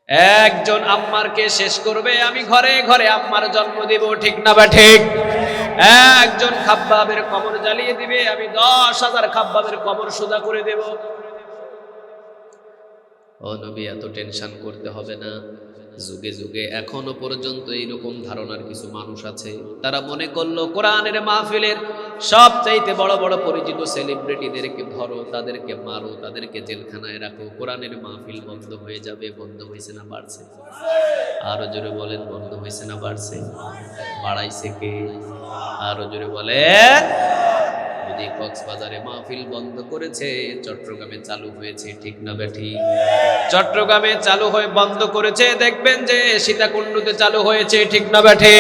একজন আম্মারকে শেষ করবে, আমি ঘরে ঘরে আম্মার জন্ম দিব, ঠিক না বা ঠিক? একজন খাব্বাবের কবর জ্বালিয়ে দিবে, আমি 10,000 খাব্বাবের কবর সোজা করে দেব। ও নবী, এত টেনশন করতে হবে না। যুগে যুগে এখনো পর্যন্ত এইরকম ধারণার কিছু মানুষ আছে, তারা মনে করলো কোরআনের মাহফিলের সবচাইতে বড় বড় পরিচিত সেলিব্রিটিদেরকে ধরো, তাদেরকে মারো, তাদেরকে জেলখানায় রাখো, কোরআনের মাহফিল বন্ধ হয়ে যাবে। বন্ধ হয়েছে না বাড়ছে? আরো জোরে বলেন, বন্ধ হয়েছে না বাড়ছে? বাড়াইছে কে? আরো জোরে বলেন। যদি কক্সবাজারে মাহফিল বন্ধ করেছে, চট্টগ্রামে চালু হয়েছে, ঠিক না বেঠি? চট্টগ্রামে চালু হয়ে বন্ধ করেছে, দেখবেন যে সীতাকুণ্ডতে চালু হয়েছে, ঠিক না বেঠি?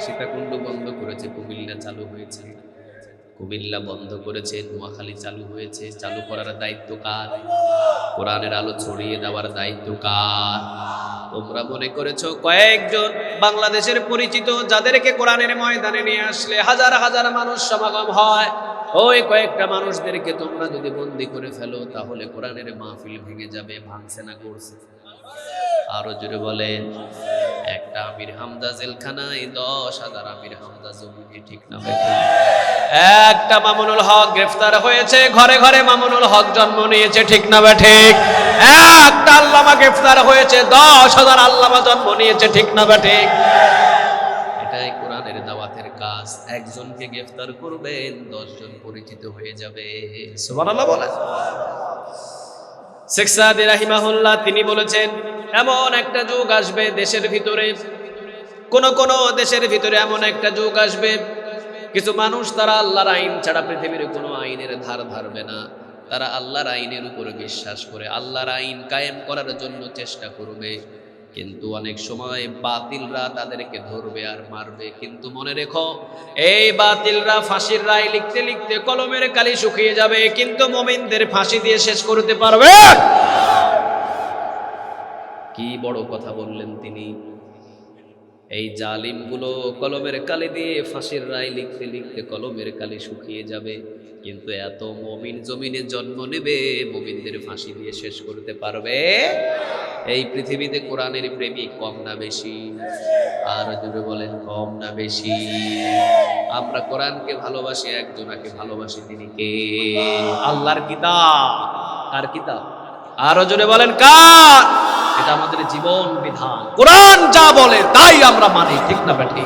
সীতাকুণ্ড বন্ধ করেছে, কুমিল্লা চালু হয়েছে। কুমিল্লা বন্ধ করেছে, নোয়াখালী চালু হয়েছে। চালু করার দায়িত্ব কার? কোরআনের আলো ছড়িয়ে দেওয়ার দায়িত্ব কার? তোমরা মনে করেছো কয়েকজন বাংলাদেশের পরিচিত, যাদেরকে কোরআনের ময়দানে নিয়ে আসলে হাজার হাজার মানুষ সমাগম হয়, ওই কয়েকটা মানুষদেরকে তোমরা যদি বন্দি করে ফেলো, তাহলে কোরআনের মাহফিল ভেঙে যাবে। ভাঙছে না করছে? আরো জোরে বলেন। একটা আমির হামজা জেলখানায়, 10,000 আমির হামজা জমিনে, ঠিক না বেঠি? একটা মামুনুল হক গ্রেফতার হয়েছে, ঘরে ঘরে মামুনুল হক জন্ম নিয়েছে, ঠিক না বেঠি? একটা আল্লামা গ্রেফতার হয়েছে, 10,000 আল্লামা জন্ম নিয়েছে, ঠিক না বেঠি? এটাই কোরআনের দাওয়াতের কাজ। একজনকে গ্রেফতার করবেন, 10 জন পরিচিত হয়ে যাবে। সুবহানাল্লাহ বলেন। শেখ সাদি রাহিমাহুল্লাহ তিনি বলেছেন, এমন একটা যুগ আসবে দেশের ভিতরে, কোন কোন দেশের ভিতরে এমন একটা যুগ আসবে, কিছু মানুষ তারা আল্লাহর আইন ছাড়া পৃথিবীর কোনো আইনের ধার ধারবে না। তারা আল্লাহর আইনের উপরে বিশ্বাস করে আল্লাহর আইন কায়েম করার জন্য চেষ্টা করবে, কিন্তু অনেক সময় বাতিলরা তাদেরকে ধরবে আর মারবে। কিন্তু মনে রেখো, এই বাতিলরা ফাঁসির রায় লিখতে লিখতে কলমের কালি শুকিয়ে যাবে, কিন্তু মুমিনদের ফাঁসি দিয়ে শেষ করতে পারবে। কি বড় কথা বললেন তিনি। এই জালিমগুলো কলমের কালি দিয়ে ফাঁসির রায় লিখতে লিখতে কলমের কালি শুকিয়ে যাবে, কিন্তু এত মুমিন জমিনে জন্ম নেবে, মুমিনদের ফাঁসি দিয়ে শেষ করতে পারবে। এই পৃথিবীতে কোরআনের প্রেমিক কম না বেশি? আর জোরে বলেন, কম না বেশি? আমরা কোরআনকে ভালোবাসি, একজনাকে ভালোবাসি, তিনি কে? আল্লাহর কিতাব। কার কিতাব? আরো জোরে বলেন, কার? এটা আমাদের জীবন বিধান। কোরআন যা বলে তাই আমরা মানি, ঠিক না বেঠি?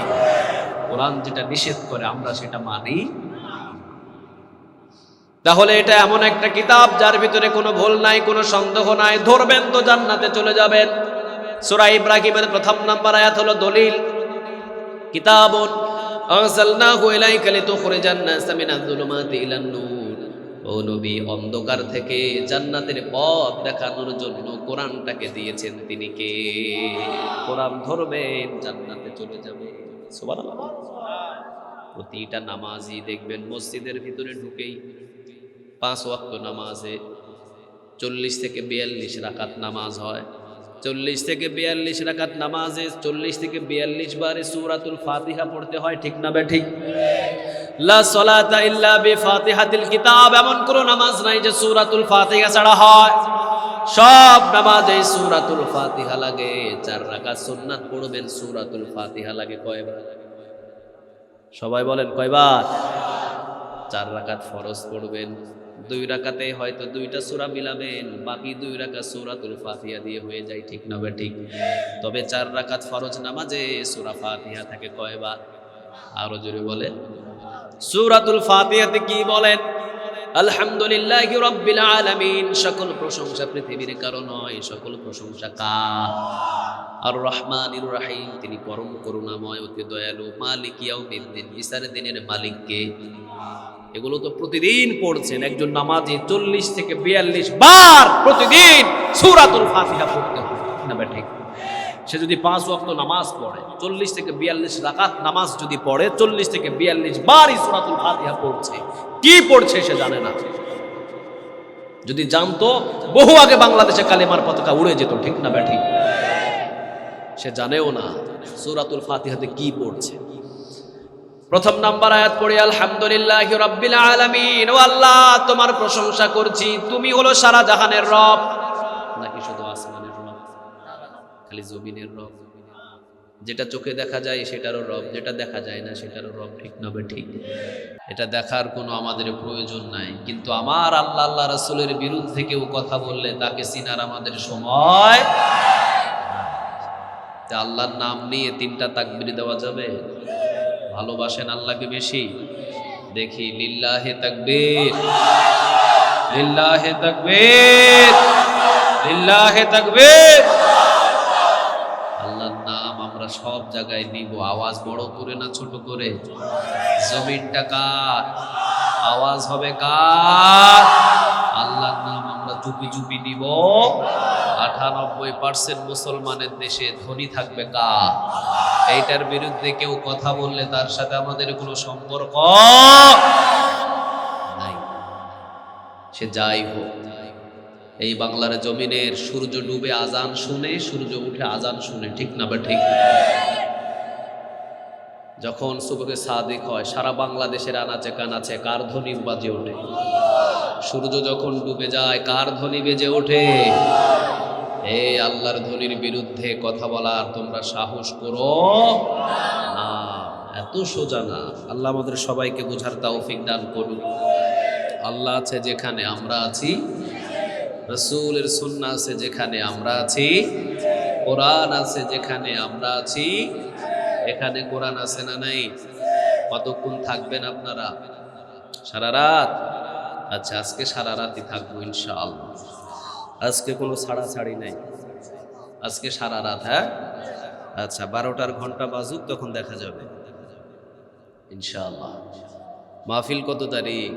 কোরআন যেটা নিষেধ করে আমরা সেটা মানি। তাহলে এটা এমন একটা কিতাব যার ভিতরে কোনো ভুল নাই, কোনো সন্দেহ নাই। ধরবেন তো জান্নাতে চলে যাবেন। সূরা ইব্রাহিমের 1 নম্বর আয়াত হলো দলিল। কিতাবুন আনজালনাহু ইলাইকা লিতুখরিজান নাসা মিনাজ যুলুমাতি ইলান নূর। ও নবী, অন্ধকার থেকে জান্নাতের পথ দেখানোর জন্য কোরআনটাকে দিয়েছেন তিনি কে? কোরআন ধরবেন, জান্নাতে চলে যাবে। সুবহানাল্লাহ। প্রতিটা নামাজি দেখবেন মসজিদের ভিতরে ঢুকেই 5 ওয়াক্ত নামাজে 40 থেকে 42 রাকাত নামাজ হয়। 40 থেকে 42 রাকাত নামাজে 40 থেকে 42 বারে সূরাতুল ফাতিহা পড়তে হয়, ঠিক না বেঠি? লা সালাতা ইল্লা বিফাতিহাতিল কিতাব। এমন কোন নামাজ নাই যে সূরাতুল ফাতিহা ছাড়া হয়। সব নামাজে সূরাতুল ফাতিহা লাগে। 4 রাকাত সুন্নাত পড়বেন, সূরাতুল ফাতিহা লাগে কয়বার? সবাই বলেন কয়বার? 4 রাকাত ফরজ পড়বেন, 2 রাকাতে হয়তো 2টা সূরা মিলাবেন, বাকি 2 রাকাত সূরাতুল ফাতিহা দিয়ে হয়ে যায়, ঠিক না ঠিক? তবে 4 রাকাত ফরজ নামাজে সূরা ফাতিহা থাকে কয়বার? আরো জোরে বলেন। সূরাতুল ফাতিহাতে কি বলেন? আলহামদুলিল্লাহি রাব্বিল আলামিন। সকল প্রশংসা পৃথিবীর কারো নয়, সকল প্রশংসা কার? আর রহমানির রহিম, তিনি পরম করুণাময়, অতি দয়ালু। মালিক ইয়াউমিদ্দিন, বিচার দিনের মালিক কে? এগুলো তো প্রতিদিন পড়ছেন। একজন নামাজি 40 থেকে 42 বার প্রতিদিন সূরাতুল ফাতিহা পড়তে হয়, না ঠিক? সে যদি 5 ওয়াক্ত নামাজ পড়ে, 40 থেকে 42 রাকাত নামাজ যদি পড়ে, 40 থেকে 42 বারই সূরাতুল ফাতিহা পড়ছে। কি পড়ছে সে জানে না। যদি জানতো, বহু আগে বাংলাদেশে কালেমার পতাকা উড়ে যেত, ঠিক না ঠিক? সে জানেও না সূরাতুল ফাতিহাতে কি পড়ছে। 1 নাম্বার আয়াত পড়ে আলহামদুলিল্লাহি রাব্বিল আলামিন। ও আল্লাহ, তোমার প্রশংসা করছি, তুমি হলো সারা জাহানের রব। নাকি শুধু আসমানের রব? খালি জমিনের রব, যেটা চোখে দেখা যায় সেটারও রব, যেটা দেখা যায় না সেটারও রব, ঠিক না ঠিক? এটা দেখার কোনো আমাদের প্রয়োজন নাই, কিন্তু আমার আল্লাহ আল্লাহ রাসূলের বিরুদ্ধে কেউ কথা বললে তাকে চিনার আমাদের সময়। তা আল্লাহর নাম নিয়ে 3টা তাকবীর দেওয়া যাবে? ভালোবাসেন আল্লাহকে বেশি? দেখি লিল্লাহে তাকবীর, লিল্লাহে তাকবীর, লিল্লাহে তাকবীর। আল্লাহর নাম আমরা সব জায়গায় নিব, আওয়াজ বড় করে না ছোট করে? জমিনটা কার? আওয়াজ হবে কার? আল্লাহর নাম আমরা চুপি চুপি নিব। 98% মুসলমানের দেশে ধনী থাকবে কার? এইটার বিরুদ্ধে কেউ কথা বললে তার সাথে আমাদের কোনো সম্পর্ক নাই, সে যাই হোক। এই বাংলার জমিনের সূর্য ডুবে আজান শুনে, সূর্য উঠে আজান শুনে, ঠিক না বা ঠিক? যখন সুবহে সাদিক হয় সারা বাংলাদেশের আনাচে কানাচে কার ধ্বনি বাজে ওঠে? সূর্য যখন ডুবে যায় কার ধ্বনি বেজে ওঠে? এই আল্লাহর ধ্বনির বিরুদ্ধে কথা বলার তোমরা সাহস করো না, এত সোজা না। আল্লাহ আমাদের সবাইকে বোঝার তৌফিক দান করুন। আল্লাহ আছে যেখানে আমরা আছি, রাসূলের সুন্নাহ আছে যেখানে আমরা আছি, কোরআন আছে যেখানে আমরা আছি। এখানে কোরআন আছে না নাই? কতক্ষণ থাকবেন আপনারা? সারা রাত? আচ্ছা, আজকে সারা রাতই থাকবো ইনশাআল্লাহ। আজকে কোনো ছাড়াছাড়ি নাই, আজকে সারা রাত। হ্যাঁ, আচ্ছা, 12টার ঘন্টা বাজুক, তখন দেখা যাবে ইনশাআল্লাহ। মাহফিল কত তারিখ?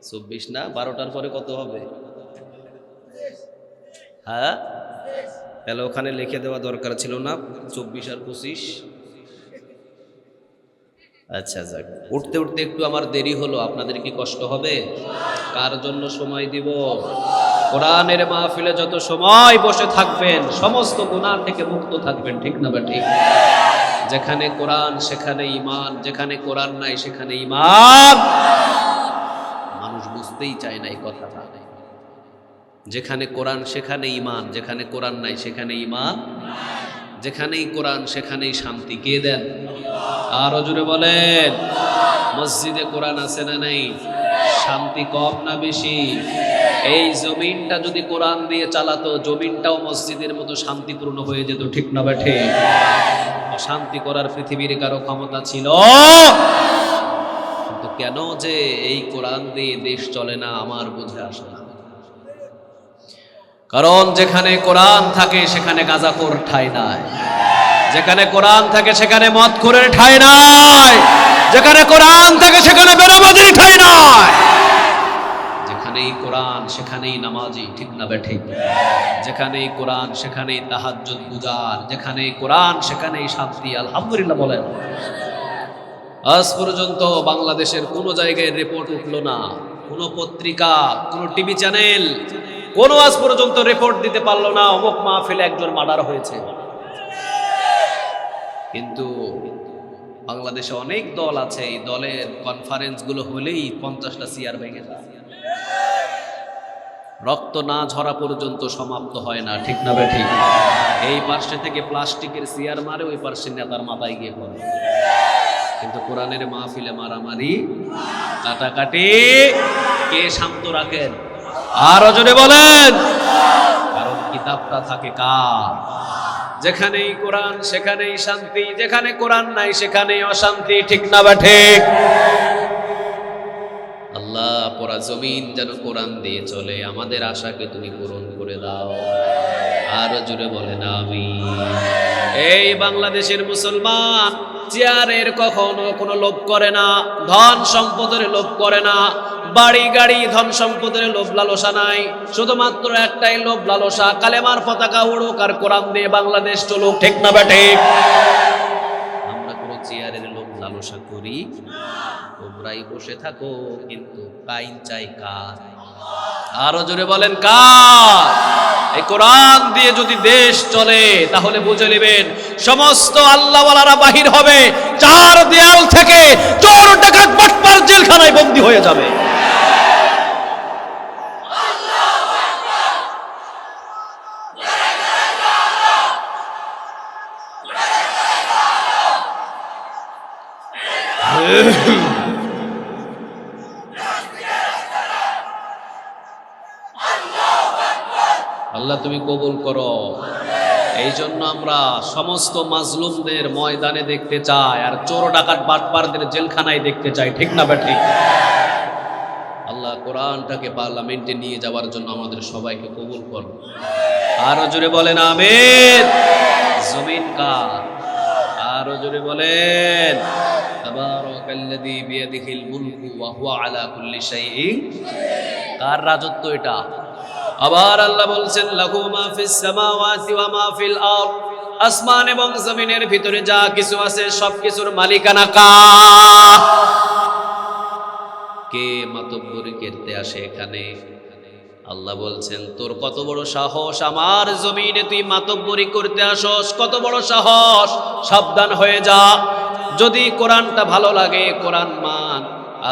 24 না? 12টার পরে কত হবে? হ্যাঁ, তাহলে ওখানে লিখে দেওয়া দরকার ছিল না 24 আর 25? আচ্ছা যাক, উঠতে উঠতে একটু আমার দেরি হলো, আপনাদের কি কষ্ট হবে? কার জন্য সময় দিব? কোরআনের মাহফিলে যত সময় বসে থাকবেন সমস্ত গুনাহ থেকে মুক্ত থাকবেন, ঠিক না বা ঠিক? যেখানে কোরআন সেখানে ঈমান, যেখানে কোরআন নাই সেখানে ঈমান। মানুষ বুঝতেই চায় না এই কথাটা। যেখানে কোরআন সেখানে ঈমান, যেখানে কোরআন নাই সেখানে ঈমান। যেখানেই কোরআন সেখানেই শান্তি। কে দেন? আরো জোরে বলেন। মসজিদে কোরআন আছে না নাই? শান্তি কম না বেশি? এই জমিনটা যদি কোরআন দিয়ে চালাতো, জমিনটাও মসজিদের মতো শান্তিপূর্ণ হয়ে যেত, ঠিক না বেঠে? শান্তি করার পৃথিবীর কারো ক্ষমতা ছিল? কিন্তু কেন যে এই কোরআন দিয়ে দেশ চলে না আমার বুঝে আসে না। কারণ যেখানে কোরআন থাকে সেখানে গাঁজাখোর ঠাঁই নাই, যেখানে কোরআন থাকে সেখানে মদখোরের ঠাঁই নাই, যেখানে কোরআন থাকে সেখানে বেনামাজির ঠাঁই নাই। যেখানেই কোরআন সেখানেই নামাজি, ঠিক না বেঠিক? যেখানেই কোরআন সেখানেই তাহাজ্জুদ গুজার, যেখানেই কোরআন সেখানেই শান্তি। আলহামদুলিল্লাহ বলেন। আজ পর্যন্ত বাংলাদেশের কোনো জায়গায় রিপোর্ট উঠলো না, কোনো পত্রিকা, কোনো টিভি চ্যানেল কোনো আজ পর্যন্ত রিপোর্ট দিতে পারলো না অমুক মাহফিলে একজন মার্ডার হয়েছে। কিন্তু বাংলাদেশে অনেক দল আছে, এই দলের কনফারেন্স গুলো হলেই 50টা চেয়ার ভেঙে যায়, রক্ত না ঝরা পর্যন্ত সমাপ্ত হয় না, ঠিক না বেঠিক? এই পার্শ্বে থেকে প্লাস্টিকের চেয়ার মারে, ওই পার্শ্বে নেতার মাথায় গিয়ে পড়ে। কিন্তু কোরআনের মাহফিলে মারামারি কাটাকাটি কে শান্ত রাখেন? আরো জোরে বলেন। কারণ কিতাবটা থাকে কার? যেখানেই কোরআন সেখানেই শান্তি, যেখানে কোরআন নাই সেখানেই অশান্তি, ঠিক না বা ঠিক? আল্লাহ পুরা জমিন যেন কোরআন দিয়ে চলে, আমাদের আশাকে তুমি পূরণ করে দাও। আরো জোরে বলেন আমিন। এই বাংলাদেশের মুসলমান চেয়ারের কখনো কোনো লোভ করে না, ধন সম্পদের লোভ করে না, বাড়ি গাড়ি ধন সম্পদের লোভ লালসা নাই, শুধুমাত্র একটাই লোভ লালসা, কালেমার পতাকা উড়ুক আর কোরআন দিয়ে বাংলাদেশ চলুক, ঠিক না বেঠিক? আমরা কোনো চেয়ারের লোভ লালসা করি? তোমরাই বসে থাকো, কিন্তু আইন চাই কার? আরো জোরে বলেন কার? এই কোরআন দিয়ে যদি দেশ চলে তাহলে বুঝে নেবেন সমস্ত আল্লাহওয়ালারা বাহির হবে, চার দেয়াল থেকে চোর ডাকাত বাটপার জেলখানায় বন্দী হয়ে যাবে। আল্লাহ তুমি কবুল করো। এই জন্য আমরা সমস্ত মাজলুমদের ময়দানে দেখতে চাই, আর চোর ডাকাত বাটপারদের জেলখানায় দেখতে চাই, ঠিক না বেঠিক? আল্লাহ কোরআনটাকে পার্লামেন্টে নিয়ে যাওয়ার জন্য আমাদের সবাইকে কবুল করো। আরো জোরে বলেন আমিন। জমিন কার? আরো জোরে বলেন তাবারাকাল্লাযী বিয়াদিহিল মুলকু ওয়া হুয়া আলা কুল্লি শাইইন। কার রাজত্ব এটা? আবার আল্লাহ বলছেন লাহু মা ফিস সামাওয়াতি ওয়া মা ফিল আরদ, আসমান এবং জমিনের ভিতরে যা কিছু আছে সবকিছুর মালিকানা কার? কে মাতব্বরি করতে আসে এখানে? আল্লাহ বলছেন তোর কত বড় সাহস আমার জমিনে তুই মাতব্বরি করতে আসস, কত বড় সাহস! সাবধান হয়ে যা। যদি কোরআনটা ভালো লাগে কোরআন মান,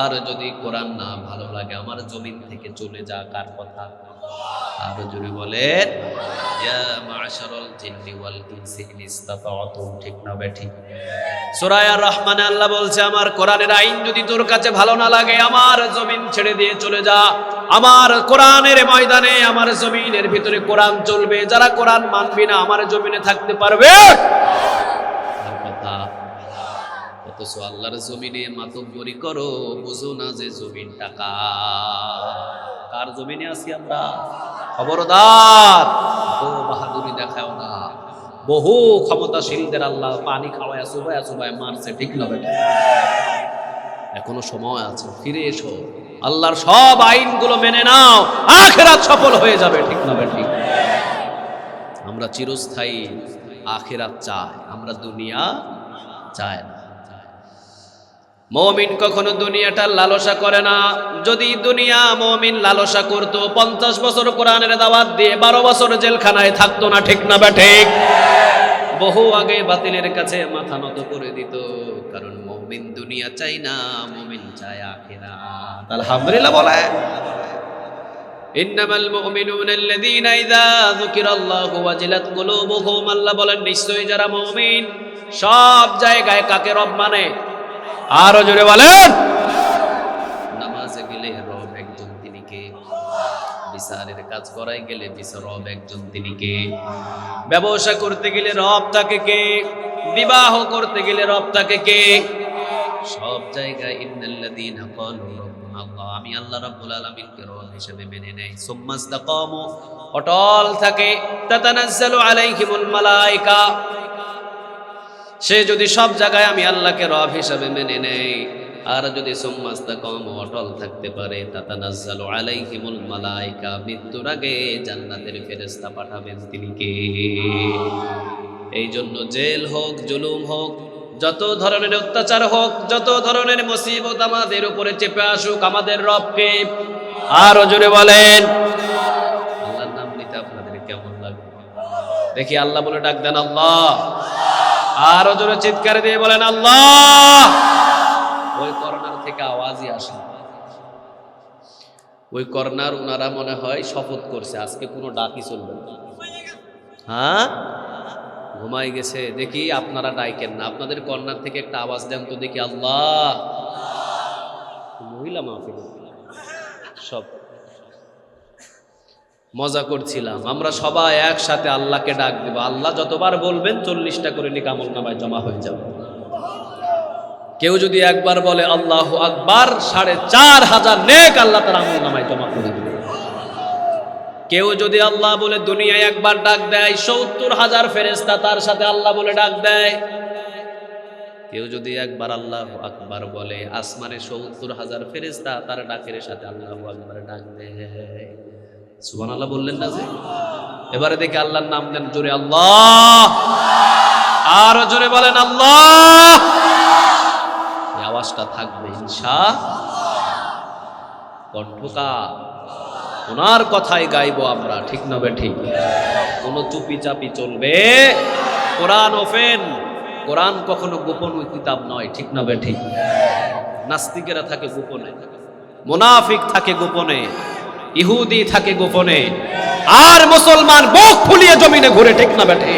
আর যদি কোরআন না ভালো লাগে আমার জমিন থেকে চলে যা। কার কথা? আরো জোরে বলেন ইয়া মা'শারাল জিন্নি ওয়াল ইনসি ইন ইসতাতা'তুম, ঠিক না বেঠিক? সূরা আর রহমানে আল্লাহ বলছে আমার কোরআনের আইন যদি তোর কাছে ভালো না লাগে আমার জমিন ছেড়ে দিয়ে চলে যা। আমার কোরআনের ময়দানে আমার জমিনের ভিতরে কোরআন চলবে, যারা কোরআন মানবি না আমার জমিনে থাকতে পারবে কথা। অথচ আল্লাহর জমিনে মাতব্বরি করো, বুঝো না যে জমিনটা কার জমিনে আছি আমরা। খবরদার ও বাহাদুরি দেখাও না। বহু ক্ষমতাশীলদের আল্লাহ পানি খাওয়ায় চুবায় চুবায় মারছে, ঠিক না বেটা? এখনো সময় আছে, ফিরে এসো, আল্লাহর সব আইনগুলো মেনে নাও, আখিরাত সফল হয়ে যাবে, ঠিক না বেটা? আমরা চিরস্থায়ী আখিরাত চাই, আমরা দুনিয়া চাই না। মুমিন কখনো দুনিয়াটার লালসা করে না। যদি দুনিয়া মুমিন লালসা করতো 50 বছর কোরআনের দাওয়াত দিয়ে 12 বছর জেলখানায় থাকতো না, ঠিক না বেঠিক? বহু আগে বাতিলের কাছে মাথা নত করে দিত, কারণ মুমিন দুনিয়া চাই না, মুমিন চায় আখিরাত। আলহামদুলিল্লাহ বলে ইন্নামাল মুমিনুনা আল্লাযীনা ইযা যুকিরাল্লাহু ওয়াজিলাত কুলুবুহুম। আল্লাহ বলেন নিশ্চয়ই যারা মুমিন সব জায়গায় কাকে রব মানে। আরো জোরে বলেন নামাজে গেলে রব একজন, তিনি কে? বিচারের কাজ করাই গেলে রব একজন, তিনি কে? ব্যবসা করতে গেলে রব তাকে কে? বিবাহ করতে গেলে রব তাকে কে? সব জায়গায় ইন্নাল্লাযীনা ক্বালু রাব্বুনা আল্লাহ, আমি আল্লাহ রাব্বুল আলামিনকে রব হিসেবে মেনে নেয়। সুম্মাস্তাকামু, অটল থাকে। তাতানাজ্জালু আলাইহিমুল মালায়েকা, সে যদি সব জায়গায় আমি আল্লাহকে রব হিসাবে মেনে নেই, আর যদি সুম্মাস্তাকামু অটল থাকতে পারে, তাতানাজ্জালু আলাইহিমুল মালায়েকা, মৃত্যুর আগে জান্নাতের ফেরেশতা পাঠাবেন, তিনি কে? এই জন্য জেল হোক, জুলুম হোক, যত ধরনের অত্যাচার হোক, যত ধরনের মুসিবত আমাদের উপরে চেপে আসুক, আমাদের রবকে। আরো জোরে বলেন আল্লাহর নাম নিতে আপনাদের কেমন লাগে? দেখি আল্লাহ বলে ডাক দেন আল্লাহ। আরো জোরে চিৎকার দিয়ে বলেন আল্লাহ। ওই কর্নার থেকে আওয়াজই আসে, ওই কর্নার ওনারা মনে হয় শপথ করছে আজকে কোনো ডাকই চলবে না। হ্যাঁ, ঘুমাই গেছে। দেখি আপনারা ডাইকেন না, আপনাদের কর্নার থেকে একটা আওয়াজ দেন তো দেখি আল্লাহ। মহিলা মাহফিল সব মজা করছিলাম, আমরা সবাই একসাথে আল্লাহকে ডাক দেব। আল্লাহ যতবার বলবেন 40টা করে নেক আমলনামায় জমা হয়ে যাবে। কেউ যদি একবার বলে আল্লাহু আকবার, 4500 নেক আল্লাহ তার আমলনামায় জমা করে দেবে। কেউ যদি আল্লাহ বলে দুনিয়ায় একবার ডাক দেয়, 70,000 ফেরেশতা তার সাথে আল্লাহ বলে ডাক দেয়। কেউ যদি একবার আল্লাহু আকবার বলে, আসমানে 70,000 ফেরেশতা তার ডাকের সাথে আল্লাহু আকবার ডাক দেয়। সুবহানাল্লাহ বললেন না যে? এবারে দেখে আল্লাহর নাম দেন জোরে আল্লাহ। আর জোরে বলেন আল্লাহ। এই আওয়াজটা থাকবে ইনশাআল্লাহ। কণ্ঠকা ওনার কথাই গাইবো আমরা, ঠিক না বেঠিক? কোনো চুপি চাপি চলবে? কোরআন ওপেন, কোরআন কখনো গোপন কিতাব নয়, ঠিক না বেঠিক? নাস্তিকেরা থাকে গোপনে, মুনাফিক থাকে গোপনে, ইহুদি থাকে গোপনে, আর মুসলমান বুক ফুলিয়ে জমিনে ঘুরে, ঠিক না বেঠে?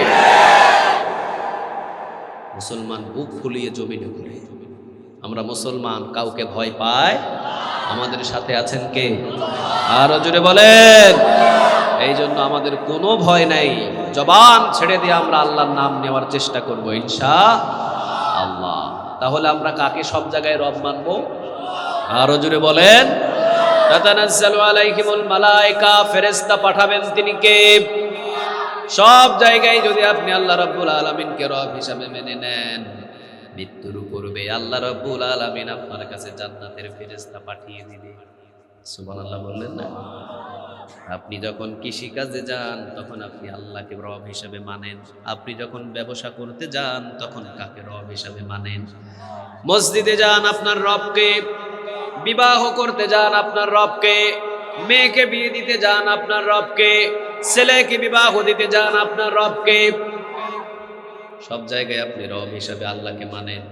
মুসলমান বুক ফুলিয়ে জমিনে ঘুরে। আমরা মুসলমান, কাউকে ভয় পায়। আমাদের সাথে আছেন কে? আরো জোরে বলেন। এই জন্য আমাদের কোনো ভয় নাই, জবান ছেড়ে দিয়ে আমরা আল্লাহর নাম নেওয়ার চেষ্টা করব ইনশাআল্লাহ। তাহলে আমরা কাকে সব জায়গায় রব মানবো? আরো জোরে বলেন। তাতানাজ্জালু আলাইহিমুল মালায়েকা, ফেরেশতা পাঠাবেন তিনি কে? সব জায়গায় যদি আপনি আল্লাহ রাব্বুল আলামিনকে রব হিসাবে মেনে নেন, মৃত্যুর পূর্বে আল্লাহ রাব্বুল আলামিন আপনার কাছে জান্নাতের ফেরেশতা পাঠিয়ে দিবে। সুবহানাল্লাহ বললেন না? আপনি যখন কৃষিকাজে যান তখন আপনি আল্লাহকে রব হিসাবে মানেন। আপনি যখন ব্যবসা করতে যান তখন কাকে রব হিসাবে মানেন? মসজিদে যান আপনার রবকে, বিবাহ করতে যান আপনার রবকে, মেয়েকে বিয়ে দিতে যান আপনার রবকে, ছেলেকে বিবাহ দিতে যান আপনার রবকে। সব জায়গায় আপনি রব হিসাবে আল্লাহকে মানেন।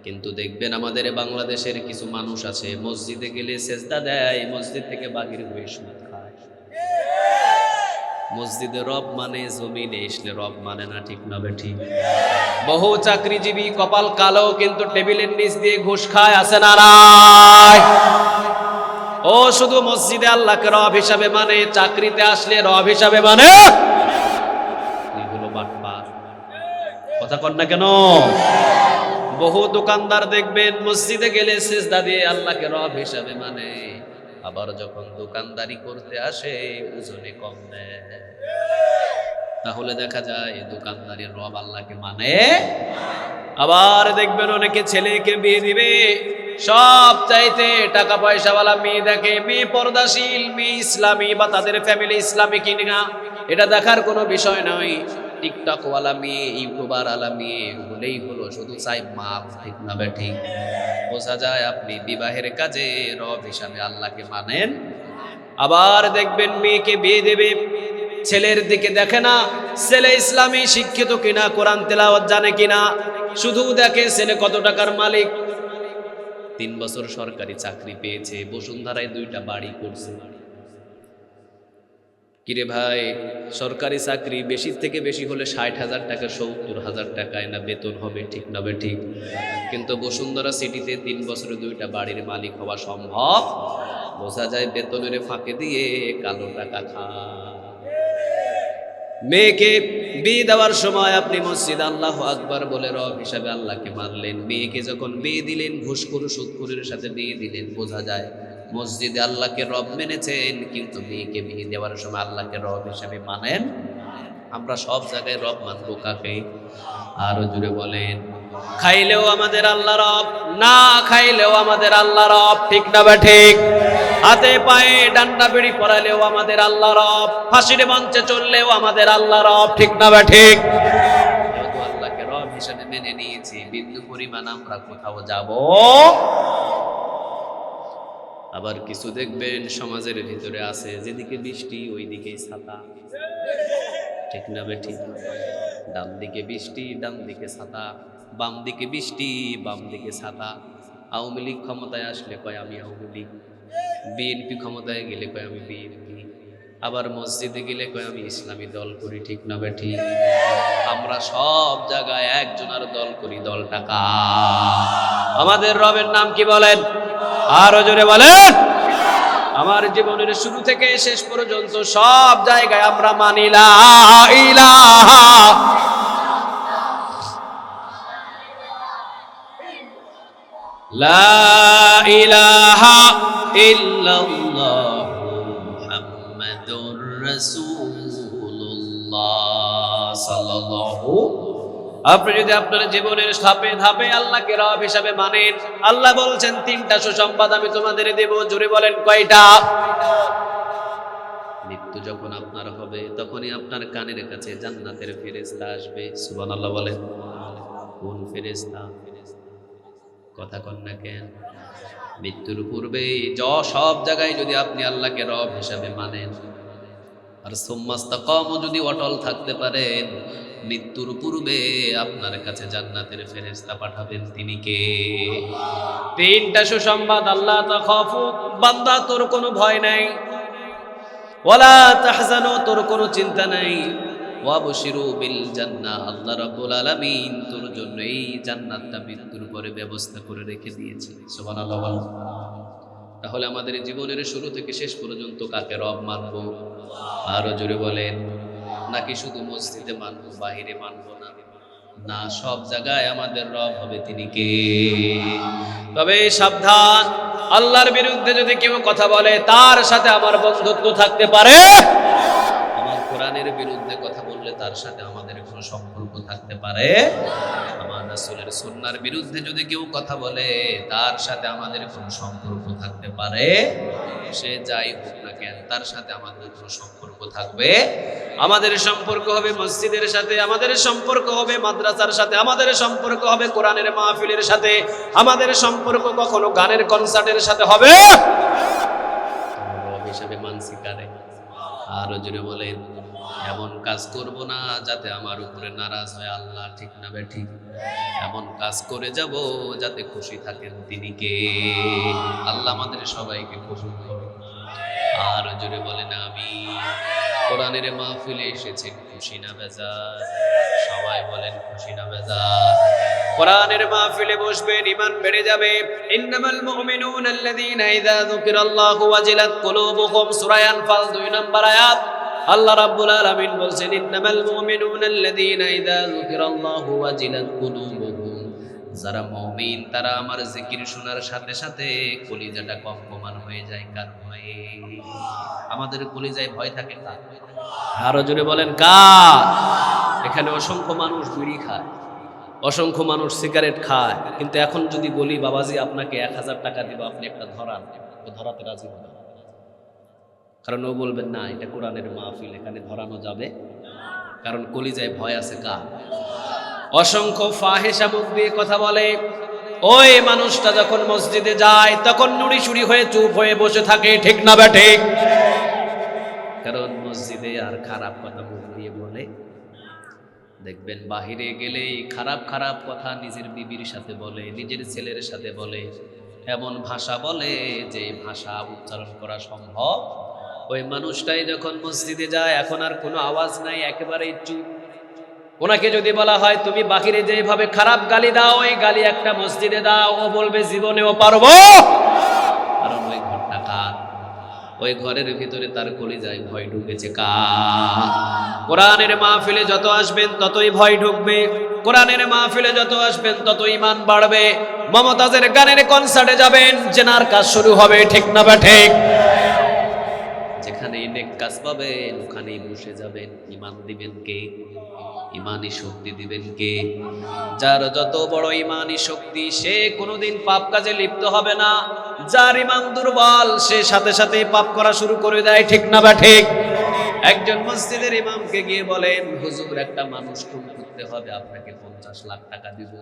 কিন্তু দেখবেন আমাদের বাংলাদেশের কিছু মানুষ আছে, মসজিদে গেলে সেজদা দেয়, মসজিদ থেকে বাহির হয়ে সুদ খায়। মসজিদে রব মানে, জমিনে এসলে রব মানে না। ঠিক না বেঠিক? বহু চাকরিজীবী কপাল কালো, কিন্তু টেবিলের নিচ দিয়ে ঘুষ খায়, আছে না নাই? ও শুধু মসজিদে আল্লাহকে রব হিসাবে মানে, চাকরিতে আসলে রব হিসাবে মানে। এগুলো বাটপার, কথা কন না কেন? বহু দোকানদার দেখবেন মসজিদে গেলে সিজদা দিয়ে আল্লাহকে রব হিসাবে মানে, আবার যখন দোকানদারি করতে আসে ওজনে কম দেয়। তাহলে দেখা যায় দোকানদারের রব আল্লাহকে মানে। আবার দেখবেন অনেকে ছেলেকে বিয়ে দিবে, সব চাইতে টাকা পয়সাওয়ালা মেয়ে দেখে, মেয়ে পর্দাশীল, মেয়ে ইসলামী বা তাদের ফ্যামিলি ইসলামী কিনা এটা দেখার কোনো বিষয় নয়। টিকটক ওয়ালা মেয়ে, ইউটিউবার ওয়ালা মেয়ে হলেই হলো, শুধু চাই মাপ। ঠিক না বেঠিক? বোঝা যায় আপনি বিবাহের কাজে রব হিসাবে আল্লাহকে মানেন। আবার দেখবেন মেয়েকে বিয়ে দেবে, ছেলের দিকে দেখে না ছেলে ইসলামী শিক্ষিত কিনা, কোরআন তেলাওয়াত জানে কিনা, শুধু দেখে ছেলে কত টাকার মালিক। 3 বছর সরকারি চাকরি পেয়েছে, বসুন্ধরায় 2টা বাড়ি করছে। কিরে ভাই, সরকারি চাকরি বেশির থেকে বেশি হলে 60,000 টাকা, 70,000 টাকায় না বেতন হবে। ঠিক না বেঠিক? কিন্তু বসুন্ধরা সিটিতে 3 বছরে 2টা বাড়ির মালিক হওয়া সম্ভব। বোঝা যায় বেতনের ফাঁকে দিয়ে কালো টাকা খায়। মেয়েকে বিয়ে দেওয়ার সময় আপনি মসজিদ আল্লাহু আকবার বলে রব হিসাবে আল্লাহকে মানলেন, মেয়েকে যখন বিয়ে দিলেন ঘুষখোর সুদখোরের সাথে বিয়ে দিলেন, বোঝা যায় মসজিদে আল্লাহকে রব মেনেছেন, কিন্তু মেয়েকে বিয়ে দেওয়ার সময় আল্লাহকে রব হিসাবে মানেন। আমরা সব জায়গায় রব মানবো কাকে? আরো জুড়ে বলেন। খাইলেও আমাদের আল্লাহ রব, না খাইলেও আমাদের আল্লাহ রব। ঠিক না বা ঠিক? হাতে পায়ে ডান্ডা বেড়ি পরালেও আমাদের আল্লাহ রব, ফাঁসির মঞ্চে চললেও আমাদের আল্লাহ রব। ঠিক না বা ঠিক? যেহেতু আল্লাহকে রব হিসেবে মেনে নিয়েছি, বিন্দু পরিমাণ আমরা কোথাও যাব। আবার কিছু দেখবেন সমাজের ভিতরে আছে, যেদিকে বৃষ্টি ওই দিকেই ছাতা। ঠিক না বে ঠিক? ডান দিকে বৃষ্টি, ডান দিকে ছাতা, বাম দিকে বৃষ্টি, বাম দিকে ছাতা। আওয়ামী লীগ ক্ষমতায় আসলে কয় আমি আওয়ামী লীগ, বিএনপি ক্ষমতায় গেলে কয় আমি বিএনপি, আবার মসজিদে গেলে কয় আমি ইসলামী দল করি। ঠিক না বে ঠিক? আমরা সব জায়গায় একজনের দল করি, দলটা কার? আমাদের রবের নাম কি বলেন? আরো জোরে বলেন। আমার জীবনের শুরু থেকে শেষ পর্যন্ত সব জায়গায় আমরা মানি লা ইলাহা লা ইলাহা ইল্লাল্লাহু মুহাম্মাদুর রাসূলুল্লাহ সাল্লাল্লাহু। আপনি যদি আপনার জীবনের ধাপে ধাপে আল্লাহকে রব হিসাবে মানেন, আল্লাহ বলছেন 3টা সুসংবাদ আমি তোমাদের দেব। জোরে বলেন কয়টা? মৃত্যু যখন আপনার হবে তখনই আপনার কানের কাছে জান্নাতের ফেরেশতা আসবে। সুবহানাল্লাহ বলেন। কোন ফেরেশতা? কথা কন না কেন? মৃত্যুর পূর্বে সব জায়গায় যদি আপনি আল্লাহকে রব হিসাবে মানেন আর সুম্মাস্তাকামু যদি অটল থাকতে পারেন, মৃত্যুর পূর্বে আপনার কাছে জান্নাতের ফেরেশতা পাঠাবেন। তিনি কে? 3টা সুসংবাদ। আল্লাহ তাখাফু, বান্দা তোর কোনো ভয় নাই। ওয়ালা তাহজানু, তোর কোনো চিন্তা নাই। ওয়াবশিরু বিল জান্নাহ, আল্লাহ রাব্বুল আলামিন তোর জন্য এই জান্নাতটা মৃত্যুর পরে ব্যবস্থা করে রেখে দিয়েছে। সুবহানাল্লাহ। তাহলে আমাদের জীবনের শুরু থেকে শেষ পর্যন্ত কাকে রব মানব? আরো জোরে বলেন। নাকি শুধু মসজিদে মানব, বাহিরে মানব না? না, সব জায়গায় আমাদের রব হবে তিনি কে? তবে সাবধান, আল্লাহর বিরুদ্ধে যদি কেউ কথা বলে তার সাথে আমার বন্ধুত্ব থাকতে পারে, আমার কোরআনের বিরুদ্ধে কথা বললে তার সাথে আমাদের কোনো সম্পর্ক থাকতে পারে, আমার রাসূলের সুন্নাহর বিরুদ্ধে যদি কেউ কথা বলে তার সাথে আমাদের কোনো সম্পর্ক থাকতে পারে, সে যাই হোক না কেন তার সাথে আমাদের কোনো সম্পর্ক থাকবে। আমাদের সম্পর্ক হবে মসজিদের সাথে, আমাদের সম্পর্ক হবে মাদ্রাসার সাথে, আমাদের সম্পর্ক হবে কোরআনের মাহফিলের সাথে, আমাদের সম্পর্ক কখনো গানের কনসার্টের সাথে হবে হিসাবে মানসি কারে। আরো জোরে বলেন। এমন কাজ করব না যাতে আমার উপরে নারাজ হয় আল্লাহ, ঠিক না ঠিক? এমন কাজ করে যাব যাতে খুশি থাকেন তিনি কে? আল্লাহ আমাদের সবাইকে কবুল করুন। আর জোরে বলেন আমি। কোরআনের মাহফিলে এসেছেন খুশি না বেজার? সবাই বলেন খুশি না বেজার? কোরআনের মাহফিলে বসবেন, ঈমান বেড়ে যাবে। ইন্নামাল মুমিনুনা আল্লাযীনা ইযা যুকিরাল্লাহু ওয়াজিলাত কুলুবুহুম, সূরা আনফাল 2 নম্বর আয়াত। আল্লাহ রাব্বুল আলামিন বলছেন ইন্নামাল মুমিনুনা আল্লাযীনা ইযা যুকিরাল্লাহু ওয়াজিলাত কুলুবুহুম, যারা মুমিন তারা আমার জিকির শোনার সাথে সাথে কলিজাটা কম্পমান হয়ে যায়। কার ভয়ে? আমাদের কলিজায় ভয় থাকে কার? আরো জোরে বলেন কার? এখানে অসংখ্য মানুষ বিড়ি খায়, অসংখ্য মানুষ সিগারেট খায়, কিন্তু এখন যদি বলি বাবাজি আপনাকে 1000 টাকা দিব, আপনি একটা ধরান, ও ধরাতে রাজি হবে? কারণ ও বলবেন না এটা কোরআনের মাহফিল, এখানে ধরানো যাবে। কারণ কলিজায় ভয় আছে কার? অসংখ্য ফাহেসা মুখ দিয়ে কথা বলে, ওই মানুষটা যখন মসজিদে যায় তখন নুড়ি সুড়ি হয়ে চুপ হয়ে বসে থাকে, ঠিক না ঠিক? কারণ মসজিদে আর খারাপ কথা মুখ দিয়ে বলে। দেখবেন বাহিরে গেলেই খারাপ খারাপ কথা নিজের বিবির সাথে বলে, নিজের ছেলের সাথে বলে, এমন ভাষা বলে যে ভাষা উচ্চারণ করা সম্ভব। ওই মানুষটাই যখন মসজিদে যায় এখন আর কোনো আওয়াজ নাই, একেবারেই চুপ। ওনাকে যদি বলা হয় তুমি বাহিরে যেভাবে খারাপ গালি দাও ওই গালি একটা মসজিদে দাও, ও বলবে জীবনেও পারবো। কারণ ওই ঘরটা কার? ওই ঘরের ভিতরে তার কলিজায় ভয় ঢুকেছে কার? কোরআনের মাহফিলে যত আসবেন ততই ভয় ঢুকবে, কোরআনের মাহফিলে যত আসবেন তত ঈমান বাড়বে। মমতাজের গানের কনসার্টে যাবেন, জেনার কাজ শুরু হবে, ঠিক না ঠিক? যেখানেই নেক কাজ পাবেন ওখানেই বসে যাবেন। ঈমান দিবেন কে? ঈমানি শক্তি দিবেন কে? যার যত বড় ঈমানি শক্তি সে কোনোদিন পাপ কাজে লিপ্ত হবে না। যার ঈমান দুর্বল সে সাথে সাথে পাপ করা শুরু করে দেয়, ঠিক না ঠিক? একজন মসজিদের ইমামকে গিয়ে বলেন হুজুর একটা মানুষ খুন করতে হবে, আপনাকে 50 লাখ টাকা দিব।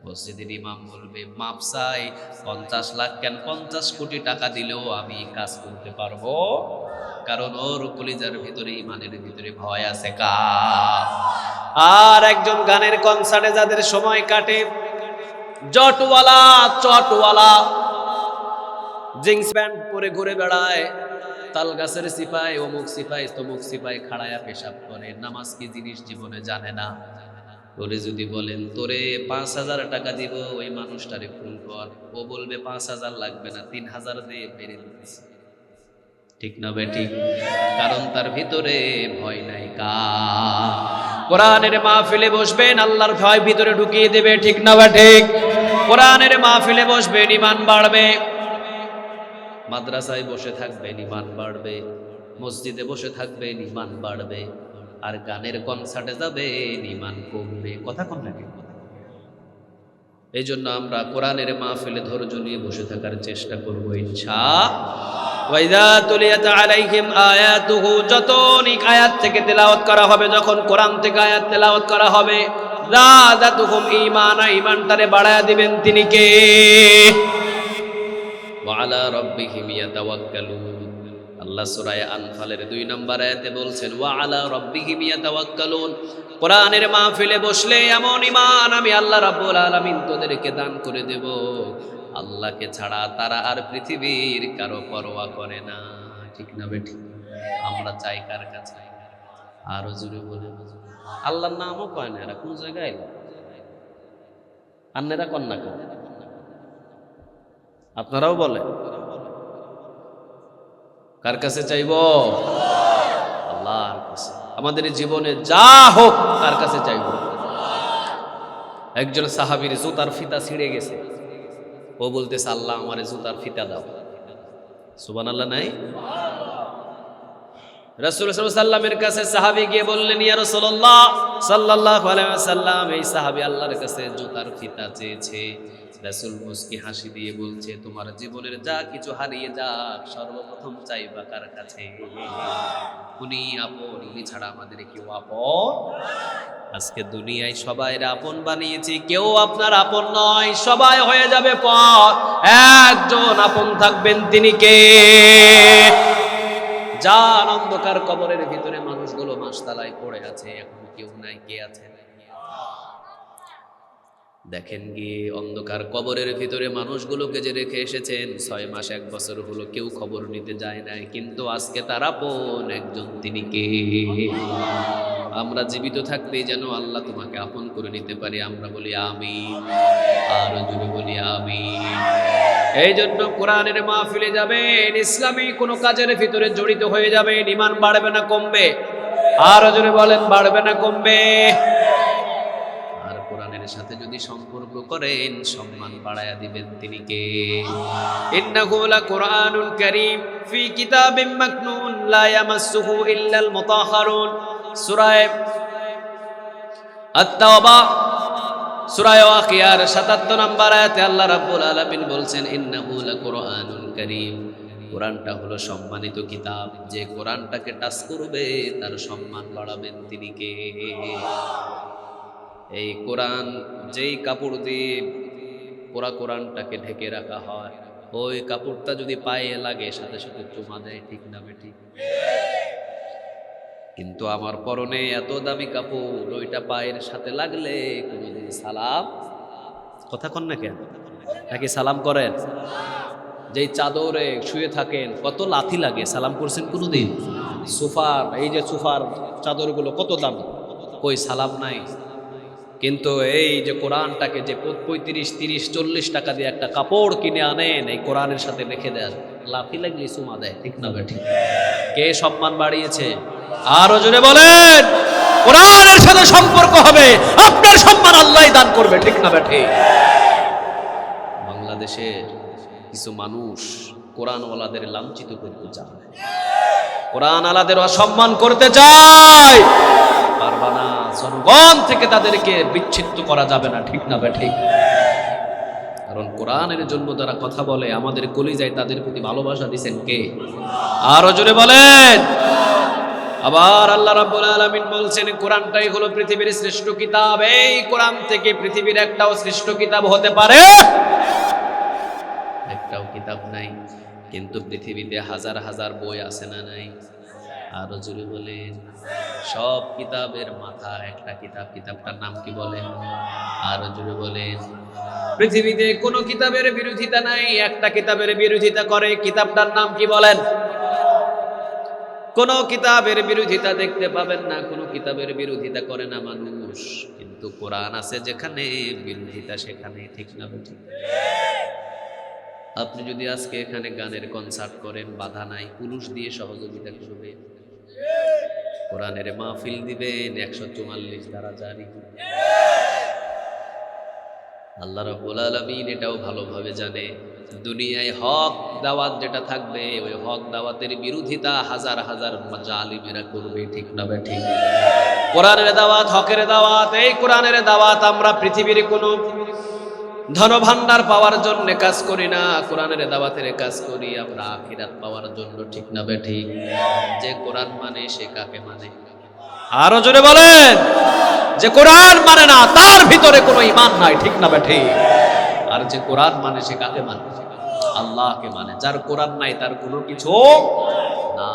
মসজিদের ইমাম বলবে মাপ চাই, 50 লাখ কেন 50 কোটি টাকা দিলেও আমি কাজ করতে পারবো। কারণ ওর কলিজার ভিতরে ঈমানের ভিতরে ভয় আছে কার? আর একজন গানের কনসার্টে যাদের সময় কাটে, জটওয়ালা চটওয়ালা জিন্স প্যান্ট পরে ঘুরে বেড়ায়, তাল গাছের সিপাই, অমুক সিপাই তমুক সিপাই খাড়ায়া পেশাব করে, নামাজ কি জিনিস জীবনে জানে না। ওরে যদি বলেন তোরে 5000 টাকা দিব ওই মানুষটারে খুন কর, ও বলবে 5000 লাগবে না, 3000 দিয়ে মেরে দিতেছি, ঠিক না ঠিক? কারণ তার ভিতরে ভয় নাই কার? কোরআনের মাহফিলে বসবেন আল্লাহর ভয় ভিতরে ঢুকিয়ে দেবে, ঠিক না ঠিক? কোরআনের মাহফিলে বসবেন ঈমান বাড়বে, মাদ্রাসায় বসে থাকবেন ঈমান বাড়বে, মসজিদে বসে থাকবেন ঈমান বাড়বে, আর গানের কনসার্টে যাবেন ঈমান কমবে। কথা কোন নাকি? এই জন্য আমরা কোরআনের মাহফিলে ধৈর্য নিয়ে বসে থাকার চেষ্টা করব ইনশাআল্লাহ। ওয়াইদা তুলিয়াত আলাইহিম আয়াতুহু, যত নিক আয়াত থেকে তেলাওয়াত করা হবে, যখন কোরআন থেকে আয়াত তেলাওয়াত করা হবে, যাদাতুহুম ঈমানা, ঈমানটারে বাড়ায়া দিবেন তিনি কে? ওয়া আলা রাব্বিহিম ইয়াতাওয়াক্কালুন। আল্লাহ সূরা আনফালের 2 নম্বর আয়াতে বলছেন ওয়া আলা রাব্বিহিম ইয়াতাওয়াক্কালুন। কোরআনের মাহফিলে বসলে এমন ঈমান আমি আল্লাহ রাব্বুল আলামিন তোদেরকে দান করে দেব, আল্লাহকে ছাড়া তারা আর পৃথিবীর কারো পরোয়া করে না, ঠিক না বেঠিক? আমরা চাই কার কাছে? আরো জোরে বলে, আল্লাহর নামও কয় না এরা, কোন জায়গায় আন্নেরা কন্যা কেন? আপনারাও বলে কার কাছে চাইব? আল্লাহর কাছে। আমাদের জীবনে যা হোক কার কাছে চাইব? একজন সাহাবীর জুতার ফিতা ছিঁড়ে গেছে, ও বলতেছে আল্লাহ আমার জুতার ফিতা দাও। সুবহানাল্লাহ নাই? রাসূল সাল্লাল্লাহু আলাইহি ওয়াসাল্লামের কাছে সাহাবী গিয়ে বললেন, ইয়া রাসূলুল্লাহ সাল্লাল্লাহু আলাইহি ওয়াসাল্লাম, এই সাহাবী আল্লাহর কাছে জুতার ফিতা চেয়েছে। রাসূল মুস্কি হাসি দিয়ে বলছে, তোমার জীবনের যা কিছু হারিয়ে যাক, সর্বপ্রথম চাইবা কার কাছে? উনি আপন, উনি ছাড়া আমাদের কেউ আপন। আজকে দুনিয়ায় সবাই আপন বানিয়েছি, কেউ আপনার আপন নয়, সবাই হয়ে যাবে পর। একজন আপন থাকবেন, তিনি কে? যার অন্ধকার কবরের ভিতরে মানুষগুলো মাসতালায় পড়ে আছে, এখন কেউ নাই, কে আছে? দেখেন গিয়ে অন্ধকার কবরের ভিতরে মানুষগুলোকে যে রেখে এসেছেন 6 মাস 1 বছর হলো, কেউ খবর নিতে যায় নাই, কিন্তু আজকে তার আপন একজন, তিনি কে? আমরা জীবিত থাকতেই যেন আল্লাহ তোমাকে আপন করে নিতে পারি, আমরা বলি আমিন, আর জোরে বলি আমিন। এই জন্য কোরআনের মাহফিলে যাবেন, ইসলামী কোনো কাজের ভিতরে জড়িত হয়ে যাবেন, ঈমান বাড়বে না কমবে? আর জোরে বলেন, বাড়বে না কমবে? আর কোরআনের সাথে যদি সম্পর্ক করেন, সম্মান বাড়ায়া দিবেন, তিনি কে? ইন্নাহু লাকুরআনুল কারীম ফি কিতাবিম মাকনুন লা ইয়ামাসসুহু ইল্লাল মুতাহহারুন। সূরা আত-তাওবা সূরা ওয়াকিয়ার ৭৭ নম্বর আয়াতে আল্লাহ রাব্বুল আলামিন বলছেন, ইন্নাহু লাকুরআনুল কারীম, কোরআনটা হলো সম্মানিত কিতাব, যে কোরআনটাকে টাচ করবে তার সম্মান বাড়াবেন, তিনি কে? এই কোরআন যেই কাপড় দিয়ে পুরা কোরআনটাকে ঢেকে রাখা হয়, ওই কাপড়টা যদি পায়ে লাগে সাথে সাথে চুমা দেয়, ঠিক না বেঠিক? কিন্তু আমার পরনে এত দামি কাপড়, ওইটা পায়ের সাথে লাগলে কোনোদিন সালাম, কথা কন না কেন, নাকি সালাম করেন? যেই চাদরে শুয়ে থাকেন কত লাথি লাগে, সালাম করছেন কোনোদিন? সোফার, এই যে সোফার চাদরগুলো কত দাম, কই সালাম নাই? কিন্তু এই যে কোরআনটাকে যে 35, 30, 40 টাকা দিয়ে একটা কাপড় কিনে আনেন, এই কোরআনের সাথে রেখে দেন, লাফি লাগলে চুমা দেয়, ঠিক না বেঠিক? কে সম্মান বাড়িয়েছে? আরো জোরে বলেন। কোরআনের সাথে সম্পর্ক হবে, আপনার সম্মান আল্লাহই দান করবে, ঠিক না বেঠিক? বাংলাদেশের কিছু মানুষ কোরআনওয়ালাদের লাঞ্ছিত করতে চায়, কোরআনওয়ালাদের অসম্মান করতে চায়, পারবা না। জনগণ থেকে তাদেরকে বিচ্ছিন্ন করা যাবে না, ঠিক না বেঠিক? কারণ কোরআনের জন্য যারা কথা বলে, আমাদের কলিজায় তাদের প্রতি ভালোবাসা দিবেন কে? আরো জোরে বলেন। আবার আল্লাহ রাব্বুল আলামিন বলছেন, কোরআনটাই হলো পৃথিবীর শ্রেষ্ঠ কিতাব, এই কোরআন থেকে পৃথিবীর একটাও শ্রেষ্ঠ কিতাব হতে পারে? একটাও কিতাব নাই। কিন্তু পৃথিবীতে হাজার হাজার বই আছে না নাই? আরো জোরে বলেন। সব কিতাবের মাথা একটা কিতাব, কিতাবটার নাম কি বলেন? আরো জোরে বলেন। পৃথিবীতে কোনো কিতাবের বিরোধিতা নাই, একটা কিতাবের বিরোধিতা করে, কিতাবটার নাম কি বলেন? কোন কিতাবের বিরোধিতা দেখতে পাবেন না, কোন কিতাবের বিরোধিতা করে না মানুষ, কিন্তু কোরআন আছে যেখানে, বিরোধিতা সেখানে, ঠিক না বেঠিক? আপনি যদি আজকে এখানে গানের কনসার্ট করেন, বাধা নাই, পুলিশ দিয়ে সহযোগিতা করবে। কোরআনের মাহফিল দিবেন, 144 ধারা জারি। আল্লাহ রাব্বুল আলামিন এটাও ভালোভাবে জানে, দুনিয়ায় হক দাওয়াত যেটা থাকবে, ওই হক দাওয়াতের বিরোধিতা হাজার হাজার জালিমেরা করবে, ঠিক না বেঠিক? কোরআনের দাওয়াত, হকের দাওয়াত, এই কোরআনের দাওয়াত আমরা পৃথিবীর কোনো ধনভাণ্ডার পাওয়ার জন্য কাজ করি না, কোরআনের দাওয়াতের কাজ করি আমরা আখিরাত পাওয়ার জন্য, ঠিক না বেঠিক? যে কোরআন মানে সে কাকে মানে? আরো জোরে বলেন। যে কোরআন মানে না, তার ভিতরে কোনো ঈমান নাই, ঠিক না বেঠিক? আর যে কোরআন মানে সে কাকে মানে? আল্লাহকে মানে। যার কোরআন নাই তার কোনো কিছু না,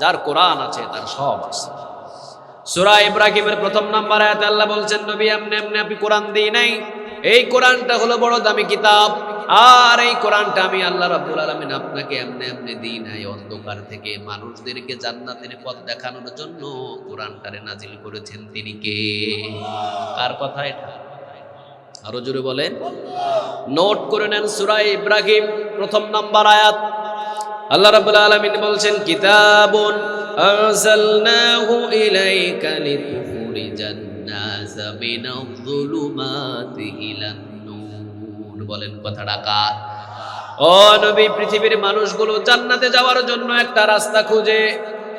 যার কোরআন আছে তার সব আছে। সূরা ইব্রাহিমের 1 নম্বর আয়াতে আল্লাহ বলছেন, নবী এমনি এমনি আপনি কোরআন দেই নাই, এই কোরআনটা হলো বড় দামি কিতাব, আর এই কোরআনটা আমি আল্লাহ রাব্বুল আলামিন আপনাকে এমনি এমনি দিই নাই, অন্ধকার থেকে মানুষদেরকে জান্নাতের পথ দেখানোর জন্য কোরআনটারে নাজিল করেছেন তিনি কে? কার কথা এটা? আরো জোরে বলেন। নোট করে নেন, সূরা ইব্রাহিম প্রথম নাম্বার আয়াত। আল্লাহ রাব্বুল আলামিন বলছেন, কিতাবুন আনজালনাহু ইলাইকা লিতুখরিজান নাসা মিনায-যুলুমাতি ইলান নূর। বলেন কথাটা কার? ও নবী, পৃথিবীর মানুষগুলো জান্নাতে যাওয়ার জন্য একটা রাস্তা খুঁজে।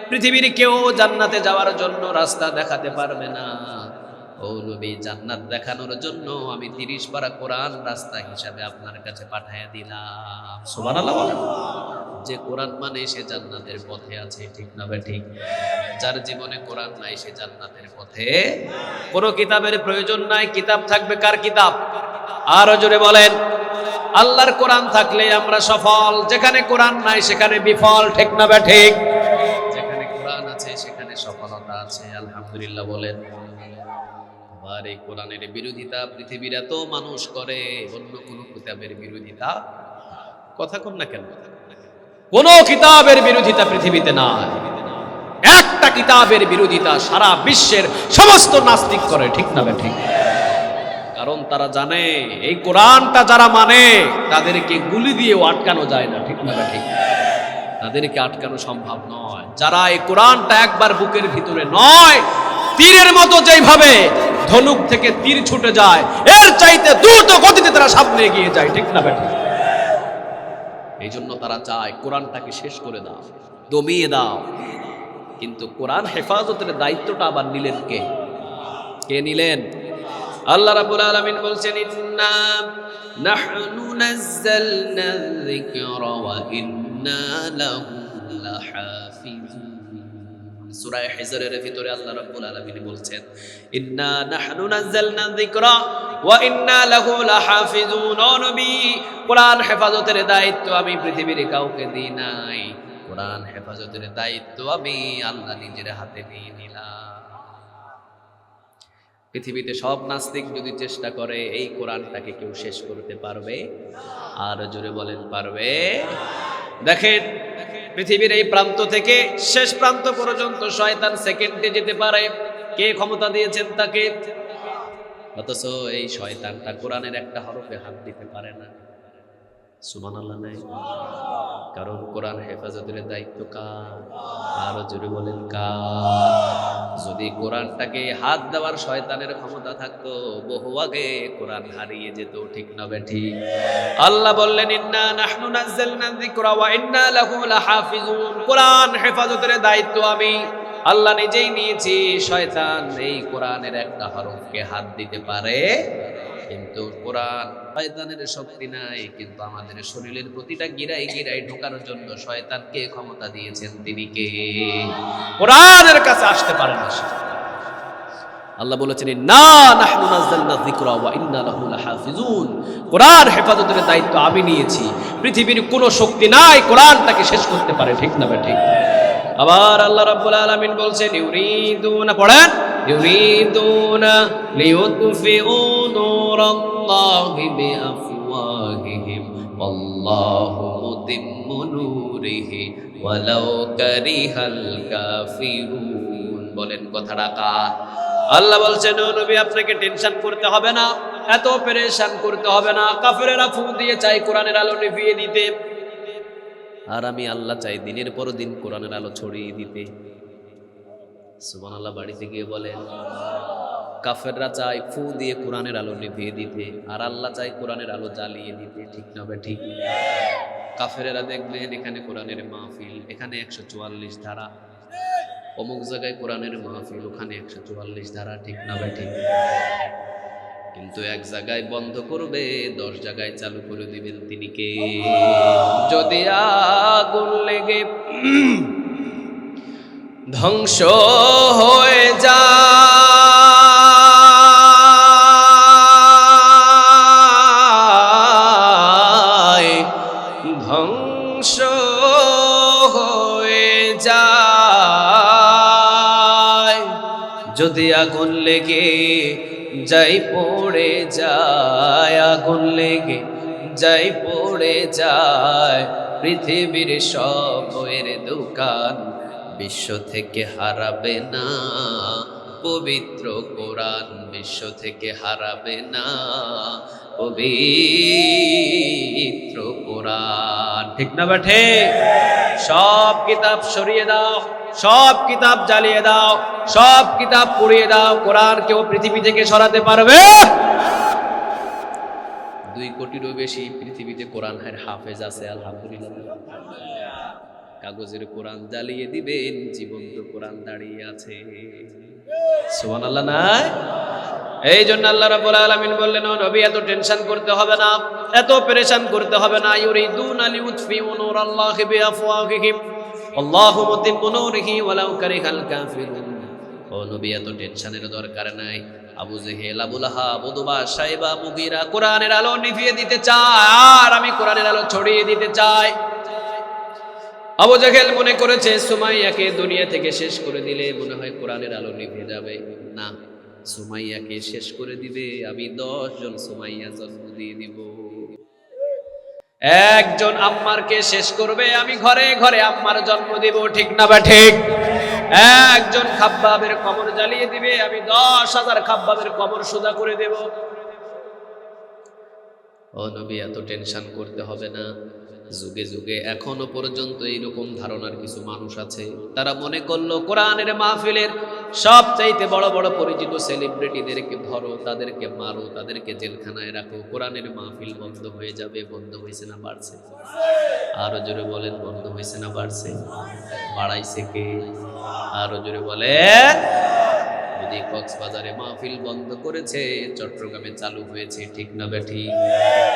পৃথিবীর কেউ জান্নাতে যাওয়ার জন্য রাস্তা দেখাতে পারবে না। ও নবী, জান্নাত দেখানোর জন্য আমি 30 পারা কোরআন রাস্তা হিসাবে আপনার কাছে পাঠাইয়া দিলাম। সুবহানাল্লাহ বলেন। যে কোরআন মানে সে জান্নাতের পথে আছে, ঠিক না বে ঠিক? যার জীবনে কোরআন নাই সে জান্নাতের পথে কোনো কিতাবের প্রয়োজন নাই। কিতাব থাকবে কার কিতাব? আরো জোরে বলেন। আল্লাহর কোরআন থাকলে আমরা সফল, যেখানে কোরআন নাই সেখানে বিফল, ঠিক না বে ঠিক? যেখানে কোরআন আছে সেখানে সফলতা আছে। আলহামদুলিল্লাহ বলেন। আর এই কোরআনের বিরোধিতা পৃথিবীর এত মানুষ করে, অন্য কোন কিতাবের বিরোধিতা কথা কন না কেন? কোন কিতাবের বিরোধিতা পৃথিবীতে নাই। একটা কিতাবের বিরোধিতা সারা বিশ্বের সমস্ত নাস্তিক করে, ঠিক না ঠিক? কারণ তারা জানে এই কোরআনটা যারা মানে তাদেরকে গুলি দিয়েও আটকানো যায় না, ঠিক না ঠিক? তাদেরকে আটকানো সম্ভব নয়। যারা এই কোরআনটা একবার বুকের ভিতরে নয়, তীরের মতো যেভাবে ধনুক থেকে তীর ছুটে যায়, এর চাইতে দ্রুত গতিতে তারা সামনে এগিয়ে যায়, ঠিক না ঠিক? এই জন্য তারা চায় কোরআনটাকে শেষ করে দাও, দমিয়ে দাও। কিন্তু কোরআন হেফাজতের দায়িত্বটা আবার নিলেন কে? কে নিলেন? আল্লাহ রাব্বুল আলামিন বলছেন, ইন্না নাহনু নাযালনা যিকরা ওয়া ইন্না লাহু লাহাফিজুন। সূরা হিজরের ভিতরে আল্লাহ রাব্বুল আলামিন বলছেন, ইন্না নাহনু নাযালনা যিকরা ওয়া ইন্না লাহু লাহাফিজুন। ও নবী, কোরআন হেফাজতের দায়িত্ব আমি পৃথিবীর কাউকে দিই নাই। কোরআন হেফাজতের দায়িত্ব আমি আল্লাহ নিজের হাতে নিয়ে নিলাম। পৃথিবীতে সব নাস্তিক যদি চেষ্টা করে এই কোরআনটাকে কেউ শেষ করতে পারবে? আর জোরে বলেন, পারবে? দেখেন, পৃথিবীর এই প্রান্ত থেকে শেষ প্রান্ত পর্যন্ত শয়তান সেকেন্ডে যেতে পারে। কে ক্ষমতা দিয়েছেন তাকে? অথচ এই শয়তানটা কোরআনের একটা হরফে হাত দিতে পারে না। সুবহানাল্লাহ নাই? কারণ কোরআন হেফাজতের দায়িত্ব কার? আরো জোরে বলেন কার? যদি কোরআনটাকে হাত দেওয়ার শয়তানের ক্ষমতা থাকতো, বহু আগে কোরআন হারিয়ে যেত, ঠিক না ঠিক? আল্লাহ বললেন, ইন্না নাহনু নাযালনা যিকরা ওয়া ইন্না লাহু লাহাফিজুন। কোরআন হেফাজতের দায়িত্ব আমি আল্লাহ নিজেই নিয়েছি। শয়তান এই কোরআনের একটা হরফকে হাত দিতে পারে, কিন্তু কোরআন শয়তানের শক্তি নাই। কিন্তু আমাদের শরীরের প্রতিটা গিরায় গিরায় ঢোকার জন্য শয়তানকে ক্ষমতা দিয়েছেন, তিনি কে? কোরআনের কাছে আসতে পারে না। আল্লাহ বলেছেন, না নাহনু নাযালনা যিকরা ওয়া ইন্না লাহু লাহাফিজুন। কোরআন হেফাজতের দায়িত্ব আমি নিয়েছি। পৃথিবীর কোনো শক্তি নাই কোরআনটাকে শেষ করতে পারে, ঠিক না ঠিক? আবার আল্লাহ রাব্বুল আলামিন বলছেন, ইউরিদুনা, পড়েন, ইউরিদুনা লিইউতফিউ নূরাল্লাহি বিআফওয়াহিহিম ওয়াল্লাহু মুতিম্মু নূরিহি ওয়ালাউ কারিহাল কাফিরুন। বলেন কথাটা কার? আল্লাহ বলছেন, ও নবী, আপনাকে টেনশন করতে হবে না, এত পেরেশান করতে হবে না। কাফেরেরা ফু দিয়ে চাই কোরআনের আলো নিভিয়ে দিতে, আর আমি আল্লাহ চাই দিনের পর দিন কোরআনের আলো ছড়িয়ে দিতে। সুবহানাল্লাহ। বাড়িতে গিয়ে বলেন, কাফেররা চায় ফু দিয়ে কোরআনের আলো নিভিয়ে দিতে, আর আল্লাহ চাই কোরআনের আলো জ্বালিয়ে দিতে, ঠিক না ঠিক? কাফেরেরা দেখবেন এখানে কোরআনের মাহফিল, এখানে 144 ধারা, অমুক জায়গায় কোরআনের মাহফিল, ওখানে 144 ধারা, ঠিক না ঠিক? কিন্তু এক জায়গায় বন্ধ করবে, 10 জায়গায় চালু করে দিবেন, তিনি কে? যদি আগুন লেগে ধ্বংস হয়ে যায়, ধ্বংস হয়ে যায়, যদি আগুন লেগে যাই পড়ে যায়, আগুন লেগে যাই পড়ে যায় পৃথিবীর সব বইয়ের দোকান, বিশ্ব থেকে হারাবে না পবিত্র কোরআন, বিশ্ব থেকে হারাবে না পবিত্র কোরআন। ঠিক না বেঠে? সব কিতাব সরিয়ে দাও, সব কিতাব জ্বালিয়ে দাও, সব কিতাব পুড়িয়ে দাও, কোরআন কেউ পৃথিবী থেকে সরাতে পারবে? 2 কোটিরও বেশি পৃথিবীতে কোরআনের হাফেজ আছে, আলহামদুলিল্লাহ। কাগজের কোরআন জ্বালিয়ে দিবেন, জীবন্ত কোরআন দাঁড়িয়ে আছে। সুবহানাল্লাহ নাই? এই জন্য আল্লাহ রাব্বুল আলামিন বললেন, ও নবী এত টেনশন করতে হবে না, এত পেরেশান করতে হবে না। ইউরিদুনা লিউতফিউ নূরাল্লাহি বিআফওয়াহিহিম আল্লাহু মুতিম্মু নূরিহি ওয়ালাউ কারিহাল কাফিরুন। ও নবী এত টেনশনের দরকার নাই। আবু জেহেল, আবু লাহাব, উতবা, সাইবা, মুগীরা কোরআনের আলো নিভিয়ে দিতে চায়, আর আমি কোরআনের আলো ছড়িয়ে দিতে চাই। আবু জেহেল মনে করেছে সুমাইয়াকে দুনিয়া থেকে শেষ করে দিলে মনে হয় কোরআনের আলো নিভে যাবে। না, সুমাইয়াকে শেষ করে দিবে, আমি 10 জন সুমাইয়া জন্ম দিয়ে দিব। একজন আম্মারকে শেষ করবে, আমি ঘরে ঘরে আম্মার জন্ম দিব। ঠিক না বা ঠিক? একজন খাব্বাবের কবর জ্বালিয়ে দিবে, আমি 10,000 খাব্বাবের কবর সোজা করে দেব। ও নবী এত টেনশন করতে হবে না। যুগে যুগে এখনো পর্যন্ত এইরকম ধারণার কিছু মানুষ আছে, তারা মনে করলো কোরআনের মাহফিলের সবচাইতে বড় বড় পরিচিত সেলিব্রিটিদেরকে ধরো, তাদেরকে মারো, তাদেরকে জেলখানায় রাখো, কোরআনের মাহফিল বন্ধ হয়ে যাবে। বন্ধ হয়েছে না বাড়ছে? আরো জোরে বলেন, বন্ধ হয়েছে না বাড়ছে? বাড়াইছে কে? আরো জোরে বলেন। যদি কক্সবাজারে মাহফিল বন্ধ করেছে, চট্টগ্রামে চালু হয়েছে। ঠিক না বেঠি?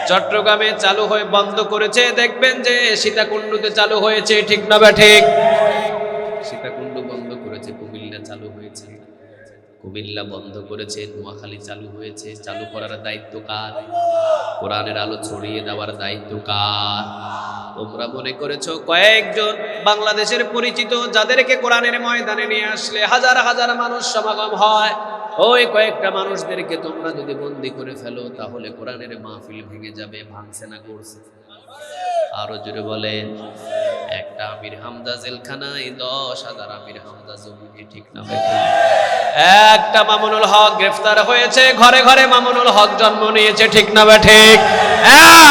চট্টগ্রামে চালু হয়ে বন্ধ করেছে, দেখবেন যে সীতাকুণ্ডুতে চালু হয়েছে। ঠিক না বেঠিক? সীতাকুণ্ডু বন্ধ করেছে, কুমিল্লা চালু হয়েছে। কুমিল্লা বন্ধ করেছে, নোয়াখালী চালু হয়েছে। চালু করার দায়িত্ব কার? কোরআনের আলো ছড়িয়ে দেওয়ার দায়িত্ব কার? তোমরা মনে করেছো কয়েকজন বাংলাদেশের পরিচিত, যাদেরকে কোরআনের ময়দানে নিয়ে আসলে হাজার হাজার মানুষ সমাগম হয়, ওই কয়েকটা মানুষদেরকে তোমরা যদি বন্দি করে ফেলো, তাহলে কোরআনের মাহফিল ভেঙে যাবে। ভাঙছে না করছে? আরো জোরে বলেন। একটা আমির হামজা জেলখানায়, 10,000 আমির হামজা জমিনে। ঠিক না বেঠিক? একটা মামুনুল হক গ্রেফতার হয়েছে, ঘরে ঘরে মামুনুল হক জন্ম নিয়েছে। ঠিক না বেঠিক?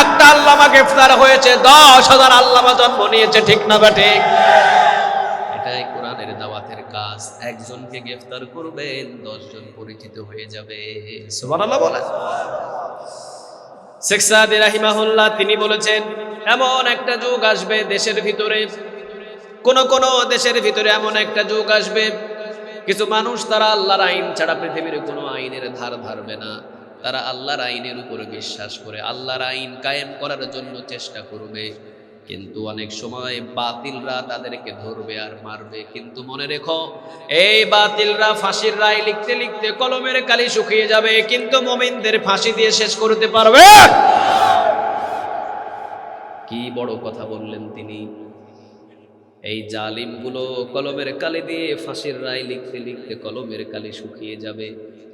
একটা আল্লামা গ্রেফতার হয়েছে, 10,000 আল্লামা জন্ম নিয়েছে। ঠিক না বেঠিক? এটাই কোরআনের দাওয়াতের কাজ। একজনকে গ্রেফতার করবেন, 10 জন পরিচিত হয়ে যাবে। সুবহানাল্লাহ বলেন। শেখ সাদি রাহিমাহুল্লাহ তিনি বলেছেন, এমন একটা যুগ আসবে দেশের ভিতরে, কোন কোন দেশের ভিতরে এমন একটা যুগ আসবে, কিছু মানুষ তারা আল্লাহর আইন ছাড়া পৃথিবীর কোনো আইনের ধার ধারবে না। তারা আল্লাহর আইনের উপরে বিশ্বাস করে আল্লাহর আইন কায়েম করার জন্য চেষ্টা করবে, কিন্তু অনেক সময় বাতিলরা তাদেরকে ধরবে আর মারবে। কিন্তু মনে রেখো, এই বাতিলরা ফাঁসির রায় লিখতে লিখতে কলমের কালি শুকিয়ে যাবে, কিন্তু মুমিনদের ফাঁসি দিয়ে শেষ করতে পারবে। কি বড় কথা বললেন তিনি। এই জালিমগুলো কলমের কালি দিয়ে ফাঁসির রায় লিখতে লিখতে কলমের কালি শুকিয়ে যাবে,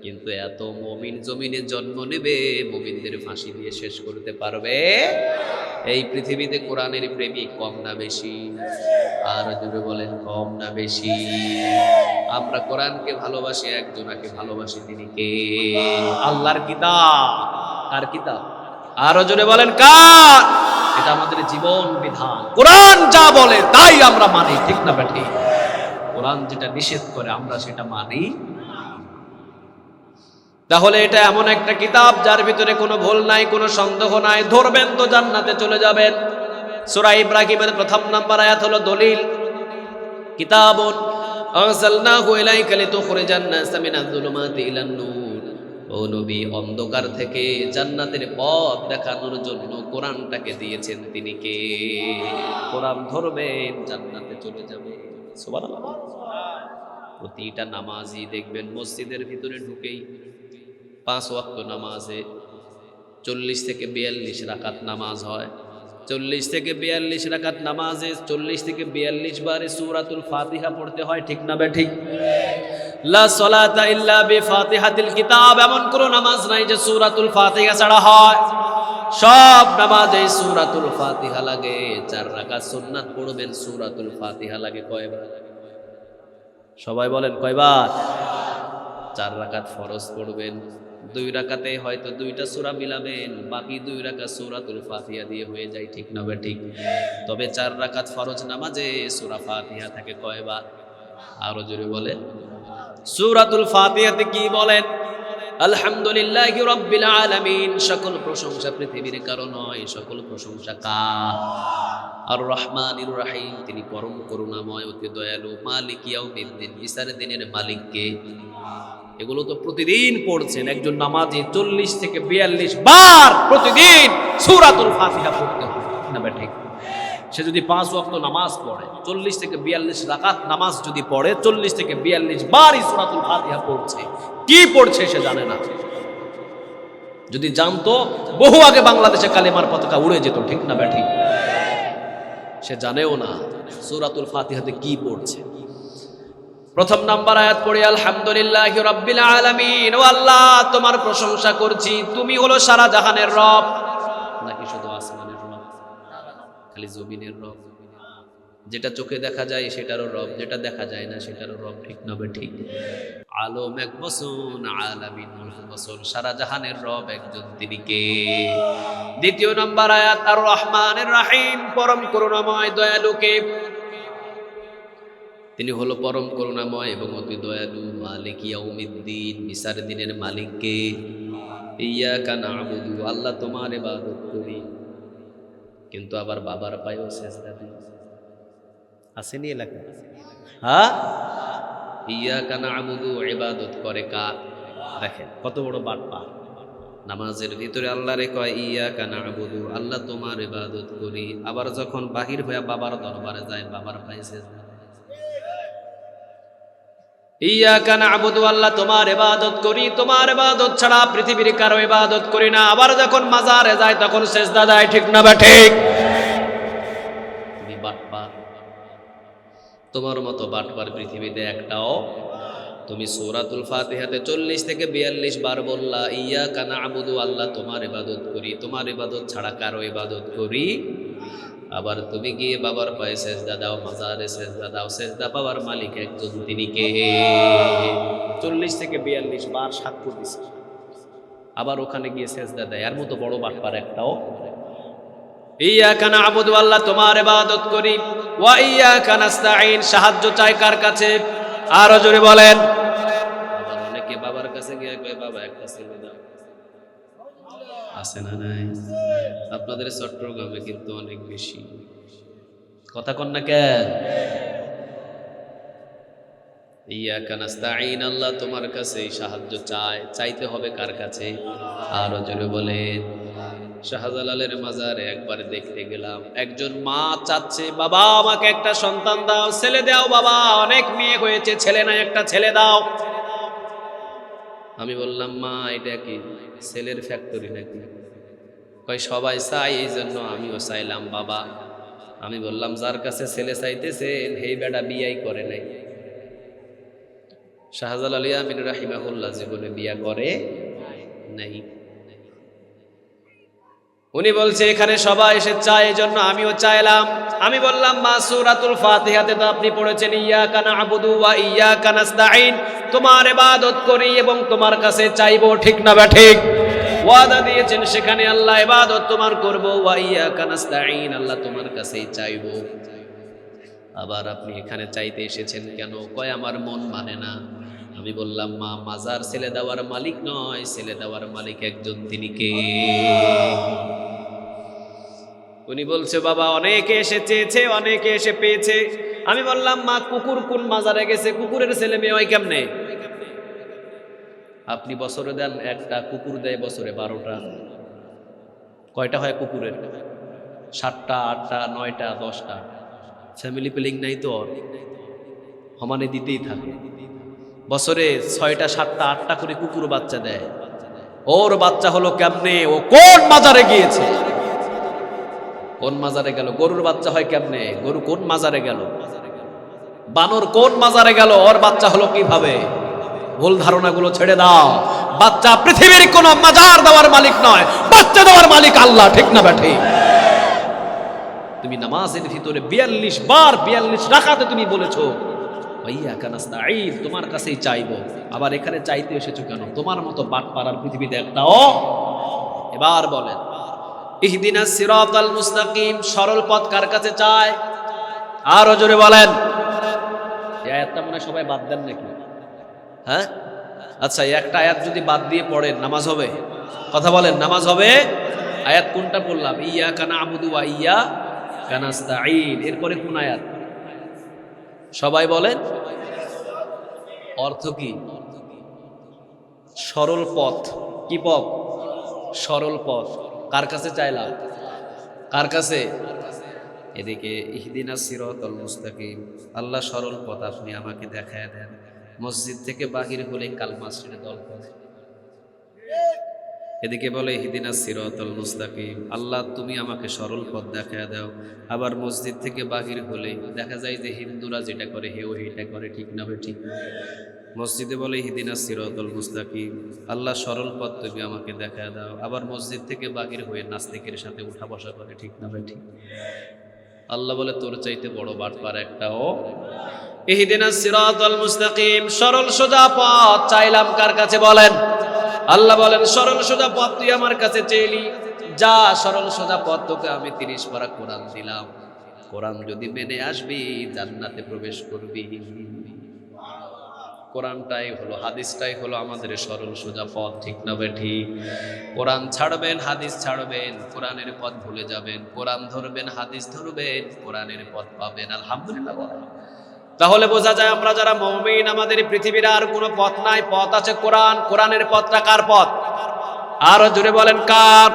কিন্তু এত মুমিন জমিনে জন্ম নেবে, মুমিনদের ফাঁসি দিয়ে শেষ করতে পারবে। এই পৃথিবীতে কোরআনের প্রেমিক কম না বেশি? আর জুড়ে বলেন, কম না বেশি? আমরা কোরআনকে ভালোবাসি, একজনাকে ভালোবাসি, তিনি কে? আল্লাহর কিতাব। কার কিতাব? আরো জোরে বলেন, কার? এটা আমাদের জীবন বিধান। কোরআন যা বলে তাই আমরা মানি। ঠিক না বেঠি? কোরআন যেটা নিষেধ করে আমরা সেটা মানি। তাহলে এটা এমন একটা কিতাব যার ভিতরে কোনো ভুল নাই, কোনো সন্দেহ নাই। ধরবেন তো জান্নাতে চলে যাবেন। সূরা ইব্রাহিমের 1 নম্বর আয়াত হলো দলিল। কিতাবুন আরসালনাহু ইলাইকা লিতুখরিজান নাসা মিনাজ যুলুমাতি ইলান নূর। ও নবী, অন্ধকার থেকে জান্নাতের পথ দেখানোর জন্য কোরআনটাকে দিয়েছেন তিনি কে? কোরআন ধরবেন, জান্নাতে চলে যাবে। সুবহানাল্লাহ। প্রতিটা নামাজি দেখবেন মসজিদের ভিতরে ঢুকেই 5 ওয়াক্ত নামাজে 40 থেকে 42 রাকাত নামাজ হয়। 40 থেকে 42 রাকাত নামাজে 40 থেকে 42 বারে সূরাতুল ফাতিহা পড়তে হয়। ঠিক না বেঠিক? লা সালাতা ইল্লা বিফাতিহাতিল কিতাব। এমন কোন নামাজ নাই যে সূরাতুল ফাতিহা ছাড়া হয়। সব নামাজে সূরাতুল ফাতিহা লাগে। 4 রাকাত সুন্নাত পড়বেন, সূরাতুল ফাতিহা লাগে কয়বার? সবাই বলেন কয়বার? 4 রাকাত ফরজ পড়বেন, 2 রাকাতে হয়তো 2টা সূরা মিলাবেন, বাকি 2 রাকাত সূরাতুল ফাতিহা দিয়ে হয়ে যায়, ঠিক না ঠিক? তবে 4 রাকাত ফরজ নামাজে সূরা ফাতিহা থাকে কয়বার? আরো জোরে বলেন। সূরাতুল ফাতিহাতে কি বলেন? আলহামদুলিল্লাহি রাব্বিল আলামিন, সকল প্রশংসা পৃথিবীর কারো নয়, সকল প্রশংসা কার? আর রহমানির রহিম, তিনি পরম করুণাময় অতি দয়ালু। মালিক ইয়াউমিদ্দিন, বিচারের দিনের মালিক কে? এগুলো তো প্রতিদিন পড়ছেন। একজন নামাজি 40 থেকে 42 বার প্রতিদিন সূরাতুল ফাতিহা পড়তে হয়, না ঠিক? সে যদি 5 ওয়াক্ত নামাজ পড়ে, 40 থেকে 42 রাকাত নামাজ যদি পড়ে, 40 থেকে 42 বারই সূরাতুল ফাতিহা পড়ছে। কি পড়ছে সে জানে না। যদি জানতো, বহু আগে বাংলাদেশে কালেমার পতাকা উড়ে যেত, ঠিক না ঠিক? সে জানেও না সূরাতুল ফাতিহাতে কি পড়ছে। প্রথম নাম্বার আয়াত পড়ে আলহামদুলিল্লাহি রাব্বিল আলামিন, ও আল্লাহ তোমার প্রশংসা করছি, তুমি হলো সারা জাহানের রব। নাকি শুধু আসমানের রব? খালি জমিনের রব? যেটা চোখে দেখা যায় সেটারও রব, যেটা দেখা যায় না সেটারও রব, ঠিক না ঠিক? আলম এক বছর, আলামিন বছর, সারা জাহানের রব একজন, তিনি কে? দ্বিতীয় নাম্বার আয়াত আর রহমানের রহিম, পরম করুণাময় দয়ালুকে, তিনি হলো পরম করুণাময় এবং অতি দয়ালু। মালিক ইয়াউমিদ্দিন, বিচার দিনের মালিককে। ইয়াকা না'বুদু, আল্লাহ তোমার ইবাদত করি। কিন্তু আবার বাবার পায়েও সেজদা দিই, আসেনি এলাকা? হ্যাঁ, ইয়াকা না'বুদু, ইবাদত করে কার? দেখেন কত বড় বাটপা। নামাজের ভিতরে আল্লাহরে কয় ইয়াকা না'বুদু, আল্লাহ তোমার ইবাদত করি, আবার যখন বাহির হয়ে বাবার দরবারে যায় বাবার পায়ে সেজদা। ইয়াকা না'বুদু, আল্লাহ তোমার ইবাদত করি, তোমার ইবাদত ছাড়া পৃথিবীর কারো ইবাদত করি না। আবার যখন মাজারে যায় তখন সেজদা দেয়, ঠিক না ঠিক? তুমি বাটপার, তোমার মতো বাটপার পৃথিবীতে একটাও। তুমি সূরাতুল ফাতিহাতে 40 থেকে 42 বার বললা ইয়াকা না'বুদু, আল্লাহ তোমার ইবাদত করি, তোমার ইবাদত ছাড়া কারো ইবাদত করি। আবার তুমি গিয়ে বাবার পায়ে সেজদা দাও, মাজারে সেজদা দাও, সেজদা পাওয়ার মালিক একজন, তিনি কে? 40 থেকে 42 বার সাক্ষ্য দিছে, আবার ওখানে গিয়ে সেজদা দেয়। এর মতো বড় বাটপার একটাও। ইয়াকা না'বুদু, আল্লাহ তোমার ইবাদত করি, ওয়া ইয়াকা নাস্তাঈন, সাহায্য চাই কার কাছে? আরো জোরে বলেন। আবার অনেকে বাবার কাছে গিয়ে কয় বাবা একটা ছেলে দাও, আছে না নাই? আপনাদের চট্টগ্রামে কিন্তু অনেক বেশি। কথা কন না কেন? ইয়াকা নাস্তাঈন, আল্লাহ তোমার কাছে সাহায্য চাই। চাইতে হবে কার কাছে? আরো জোরে বলেন। শাহজালালের মাজারে একবার দেখতে গেলাম, একজন মা চাচ্ছে বাবা আমাকে একটা সন্তান দাও, ছেলে দাও বাবা, অনেক মেয়ে হয়েছে, ছেলে নাই, একটা ছেলে দাও। আমি বললাম মা এটা কি ছেলের ফ্যাক্টরি নাকি? কয় সবাই চাই এই জন্য আমিও চাইলাম বাবা। আমি বললাম যার কাছে ছেলে চাইতেছেন হেই বেটা বিয়াই করে নাই। শাহজালাল ইয়ামিন রাহিমাহুল্লাহ জীবনে বিয়া করে নাই। উনি বলছে এখানে সবাই এসে চায়, এই জন্য আমিও চাইলাম। আমি বললাম মা সূরাতুল ফাতিহাতে তো আপনি পড়েছেন ইয়াকা না'বুদু ওয়া ইয়াকা নাস্তাঈন, তোমার ইবাদত করি এবং তোমার কাছে চাইবো, ঠিক না ঠিক? ওয়াদা দিয়েছেন সেখানে আল্লাহ ইবাদত তোমার করব, ওয়া ইয়াকা নাস্তাঈন, আল্লাহ তোমার কাছেই চাইবো। আবার আপনি এখানে চাইতে এসেছেন কেন? কয় আমার মন মানে না। আমি বললাম মা মাজার ছেলে দেওয়ার মালিক নয়, ছেলে দেওয়ার মালিক একজন, তিনি কে? উনি বলছে বাবা অনেকে এসে চেয়েছে, অনেকে এসে পেয়েছে। আমি বললাম মা কুকুর কোন মাজারে গেছে? কুকুরের ছেলে মেয়ে হয় কেমনে? আপনি বছরে দেন একটা, কুকুর দেয় বছরে 12টা। কয়টা হয় কুকুরের? 7টা, 8টা, 9টা, 10টা। ফ্যামিলি প্ল্যানিং নাই তো, সমানে দিতেই থাকে। বছরে 6টা, 7টা, 8টা করে কুকুর বাচ্চা দেয়। ওর বাচ্চা হলো কেমনে? ও কোন মাজারে গিয়েছে? কোন মাজারে গেল? গরুর বাচ্চা হয় কেমনে? গরু কোন মাজারে গেল? বানর কোন মাজারে গেল? ওর বাচ্চা হলো কিভাবে? ভুল ধারণাগুলো ছেড়ে দাও। বাচ্চা পৃথিবীর কোন মাজার দেওয়ার মালিক নয়, বাচ্চা দেওয়ার মালিক আল্লাহ। ঠিক না ব্যাঠি? তুমি নামাজের ভিতরে 42 বার 42 রাকাতে তুমি বলেছো ওয়াইয়াকা নাস্তাঈন, তোমার কাছেই চাইবো। আবার এখানে চাইতে এসেছো কেন? তোমার মতো বাটপাড়ার পৃথিবীতে একটাও। এবার বলেন ইহদিনাস সিরাতাল মুস্তাকিম, সরল পথ কার কাছে চায়? আরো জোরে বলেন। এই আয়াতটা মনে সবাই বাদ দেন নাকি? হ্যাঁ, আচ্ছা, একটা আয়াত যদি বাদ দিয়ে পড়েন নামাজ হবে? কথা বলেন, নামাজ হবে? আয়াত কোনটা পড়লাম? ইয়াকা না'বুদু ওয়া ইয়াকা নাস্তাঈন। এরপরে কোন আয়াত? সবাই বলেন। অর্থ কি? সরল পথ। কি পথ? সরল পথ। কার কাছে চাইলাম? কার কাছে? এদিকে ইহদিনাস সিরাতাল মুস্তাকিম, আল্লাহ সরল পথ আপনি আমাকে দেখায় দেন। মসজিদ থেকে বাহির হলে কালমা ছেড়ে দল করে। এদিকে বলে ইহদিনাস সিরাতাল মুস্তাকিম, আল্লাহ তুমি আমাকে সরল পথ দেখায় দাও। আবার মসজিদ থেকে বাহির হলে দেখা যায় যে হিন্দুরা যেটা করে হেও এটা করে। ঠিক না ভাই? ঠিক। মসজিদে বলে ইহদিনাস সিরাতাল মুস্তাকিম, আল্লাহ সরল পথ তুমি আমাকে দেখায় দাও। আবার মসজিদ থেকে বাহির হয়ে নাস্তিকের সাথে উঠা বসা করে। ঠিক না ভাই? ঠিক। আল্লাহ বলে তোর চাইতে বড় বাটপার একটাও। ইহদিনাস সিরাতাল মুস্তাকিম, সরল সোজা পথ চাইলাম কার কাছে বলেন? আল্লাহ বলেন সরল সোজা পথ তুই আমার কাছে চাইলি, যা সরল সোজা পথ তোকে আমি 30 পারা কোরআন দিলাম। কোরআন যদি মেনে আসবি জান্নাতে প্রবেশ করবি। কোরআনটাই হলো, হাদিসটাই হলো আমাদের সরল সোজা পথ। ঠিক না বেঠি? কোরআন ছাড়বেন, হাদিস ছাড়বেন, কোরআনের পথ ভুলে যাবেন। কোরআন ধরবেন, হাদিস ধরবেন, কোরআনের পথ পাবেন। আলহামদুলিল্লাহ। তাহলে বোঝা যায় আমরা যারা মুমিন, আমাদের পৃথিবীর আর কোনো পথ নাই, পথ আছে কোরআন। কোরআনের পথটা কার পথ? আরো জোরে বলেন কার?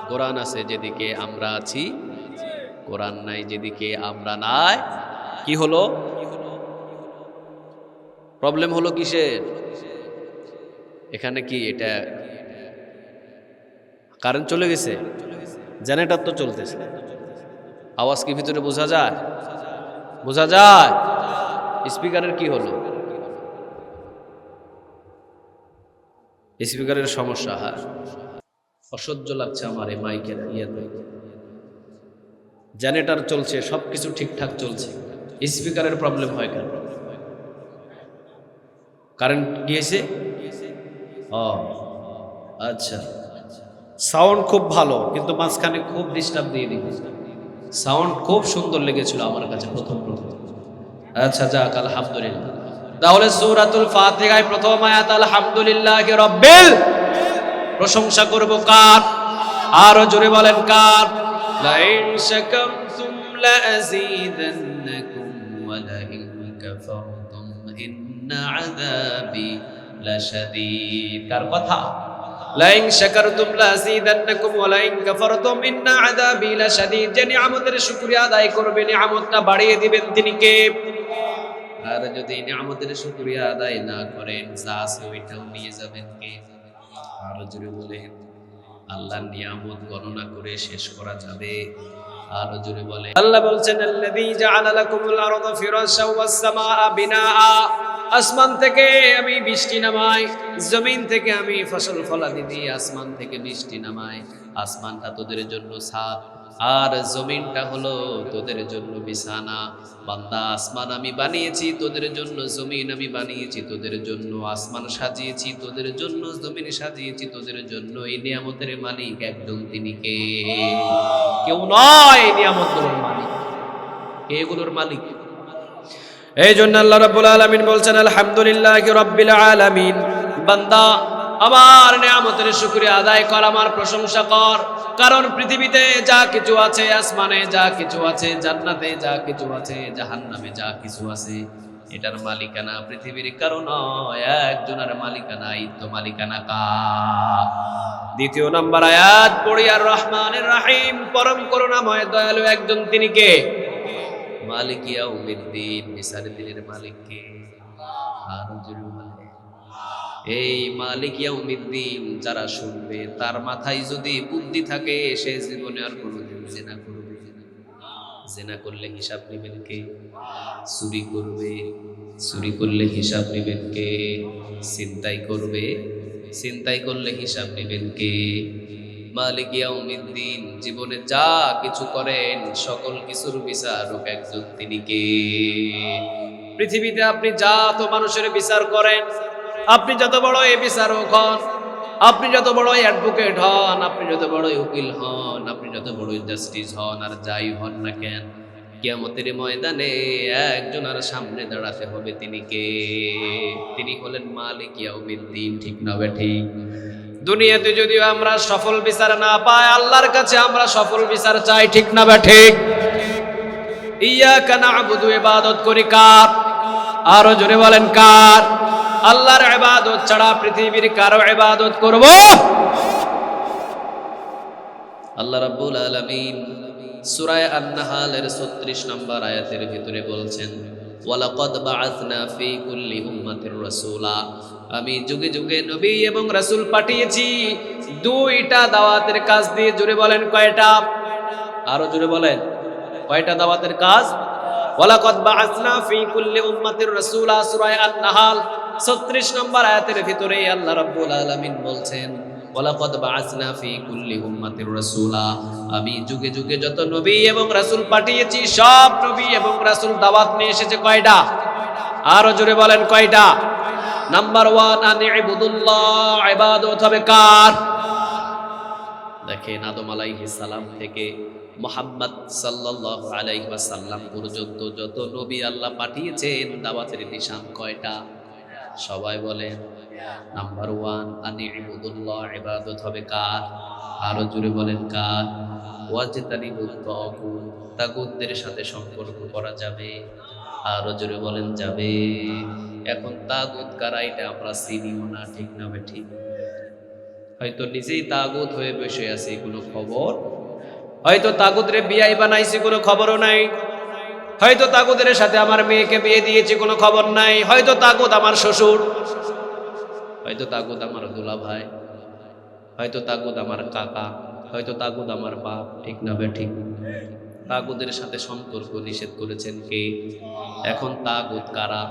কোরআন আছে যেদিকে আমরা আছি, কোরআন নাই যেদিকে আমরা নাই। কি হলো? প্রবলেম হলো কিসের? এখানে কি এটা কারেন্ট চলে গেছে? জেনারেটর তো চলতেছে, আওয়াজ কি ভিতরে বোঝা যায়? বোঝা যায়? স্পিকারের কি হলো? স্পিকারের সমস্যা। হ্যাঁ, অসহ্য লাগছে আমার এই মাইকের ইয়েতে। জেনারেটর চলছে, সবকিছু ঠিকঠাক চলছে, স্পিকারের প্রবলেম হয় কেন? কারেন্ট গিয়েছে? ও আচ্ছা, সাউন্ড খুব ভালো, কিন্তু মাঝখানে খুব ডিস্টার্ব দিয়ে দিয়েছে। সাউন্ড খুব সুন্দর লেগেছিল আমার কাছে প্রথম। আচ্ছা যাক, আলহামদুলিল্লাহ। তাহলে সূরাতুল ফাতিহায় প্রথম আয়াত আলহামদুলিল্লাহি রাব্বিল, প্রশংসা করব কার? আরো জোরে বলেন কার? লাইন শাকারতুম লাযীদান্নাকুম ওয়া লাইন কাফারতুম ইন্না আযাবি লাশাদীদ। কার কথা? লাইন শাকারতুম লাযীদান্নাকুম ওয়া লাইন কাফারতুম ইন্না আযাবি লাশাদীদ। যে নিয়ামতের শুকরিয়া আদায় করবে, নিয়ামতটা বাড়িয়ে দিবেন তিনি কে? আর যদি নিয়ামতের শুকরিয়া আদায় না করেন, যা আছে ওইটাও নিয়ে যাবেন কে? আর জোরে বলেন। আল্লাহর নিয়ামত গণনা করে শেষ করা যাবে? আর জোরে বলেন। আল্লাহ বলছেন আল্লাযী জাআলা লাকুমুল আরদা ফিরাশাও ওয়াস সামাআ বিনাআ, আসমান থেকে আমি বৃষ্টি নামাই, জমিন থেকে আমি ফসল ফলাদি দিই। আসমান থেকে বৃষ্টি নামাই, আসমানটা তোদের জন্য ছাদ, আর জমিনটা হলো তোদের জন্য বিছানা। বান্দা, আসমান আমি বানিয়েছি তোদের জন্য, জমিন আমি বানিয়েছি তোদের জন্য। আসমান সাজিয়েছি তোদের জন্য, জমিন সাজিয়েছি তোদের জন্য। এই নিয়ামতের মালিক একজন, তিনি কে? কেউ নয়। এই নিয়ামতগুলোর মালিক কে? এগুলোর মালিক। এই জন্য আল্লাহ রাব্বুল আলামিন বলছেন আলহামদুলিল্লাহি রাব্বিল আলামিন। বান্দা, আমার নিয়ামতের শুকরিয়া আদায় কর, আমার প্রশংসা কর। কারণ পৃথিবীতে যা কিছু আছে, আসমানে যা কিছু আছে, জান্নাতে যা কিছু আছে, জাহান্নামে যা কিছু আছে, এটার মালিকানা পৃথিবীর কারো নয়, একজনের মালিকানা। এই তো মালিকানা কার? দ্বিতীয় নম্বর আয়াত পড়ি, আর রহমানির রহিম, পরম করুণাময় দয়ালু একজন, তিনি কে? মালিক ইয়াউমিদ্দিন, বিচারের দিনের মালিক কে? আর জোরে বলেন। এই মালিক ইয়াউমিদ্দিন যারা শুনবে, তার মাথায় যদি বুদ্ধি থাকে, সে জীবনে আর কোনোদিন জিনা করবে না। জিনা করলে হিসাব নেবেন কে? চুরি করবে, চুরি করলে হিসাব নেবেন কে? ছিনতাই করবে, ছিনতাই করলে হিসাব নেবেন কে? মালিক ইয়াউমিদ্দিন, জীবনে যা কিছু করেন সকল কিছুর বিচারক একজন, তিনি কে? পৃথিবীতে আপনি যত মানুষের বিচার করেন, আপনি যত বড় এই বিচারক হন, আপনি যত বড় অ্যাডভোকেট হন, আপনি যত বড় উকিল হন, আপনি যত বড় জাস্টিস হন আর যাই হন না কেন, কিয়ামতের ময়দানে একজন আর সামনে দাঁড়াতে হবে, তিনি কে? তিনি হলেন মালিক ইয়াউমিদ্দিন। ঠিক না ঠিক? দুনিয়াতে যদিও আমরা সফল বিচার না পাই, আল্লাহর কাছে আমরা সফল বিচার চাই। ঠিক না ঠিক? ইয়াকা না'বুদু, ইবাদত করি কার? আরো জোরে বলেন কার? আল্লাহর ইবাদত ছাড়া পৃথিবীর কারো ইবাদত করব? আল্লাহ রাব্বুল আলামিন সূরা আন-নাহলের 36 নম্বর আয়াতের ভিতরে বলছেন, ওয়ালাকাদ বাআসনা ফি কুল্লি উম্মাতির রাসূলা, আমি যুগে যুগে নবী এবং রাসূল পাঠিয়েছি দুইটা দাওয়াতের কাজ দিয়ে। জোরে বলেন কয়টা? আরো জোরে বলেন কয়টা দাওয়াতের কাজ? ওয়ালাকাদ বাআসনা ফি কুল্লি উম্মাতির রাসূলা, সূরা আন-নাহল 36 নম্বর আয়াতের ভিতরে আল্লাহ রাব্বুল আলামিন বলছেন, ওয়ালাকাদ বাআসনা ফি কুল্লি উম্মাতির রাসূলা, আমি যুগে যুগে যত নবী এবং রাসূল পাঠিয়েছি সব নবী এবং রাসূল দাওয়াত নিয়ে এসেছে কয়টা? আরো জোরে বলেন কয়টা? নাম্বার 1, আনি'বুদুল্লাহ, ইবাদত হবে কার? দেখেন আদম আলাইহিস সালাম থেকে মুহাম্মদ সাল্লাল্লাহু আলাইহি ওয়াসাল্লাম পর্যন্ত যত নবী আল্লাহ পাঠিয়েছেন দাওয়াতের নিশান কয়টা? সবাই বলেন। নাম্বার 1, আনি'বুদুল্লাহ, ইবাদত হবে কার? আরো জোরে বলেন কার? ওয়াজতানিবুত তাগুত, তাগুতদের সাথে সম্পর্ক করা যাবে। আরো জোরে বলেন যাবে। এখন তাগুত কারা এটা আমরা চিনিও না। ঠিক না ঠিক? হয়তো নিজেই তাগুত হয়ে বসে আছি, কোনো খবর, হয়তো তাগুতরে বিয়াই বানাইছি, কোনো খবরও নাই, হয়তো তাগুতের সাথে আমার মেয়েকে বিয়ে দিয়েছি, কোনো খবর নাই, হয়তো তাগুত আমার শ্বশুর, হয়তো তাগুত আমার দুলা ভাই, হয়তো তাগুত আমার কাকা, হয়তো তাগুত আমার বাপ। ঠিক না ঠিক? তাগুতের সাথে সম্পর্ক নিষেধ করেছেন কে? এখন তাগুত কারা?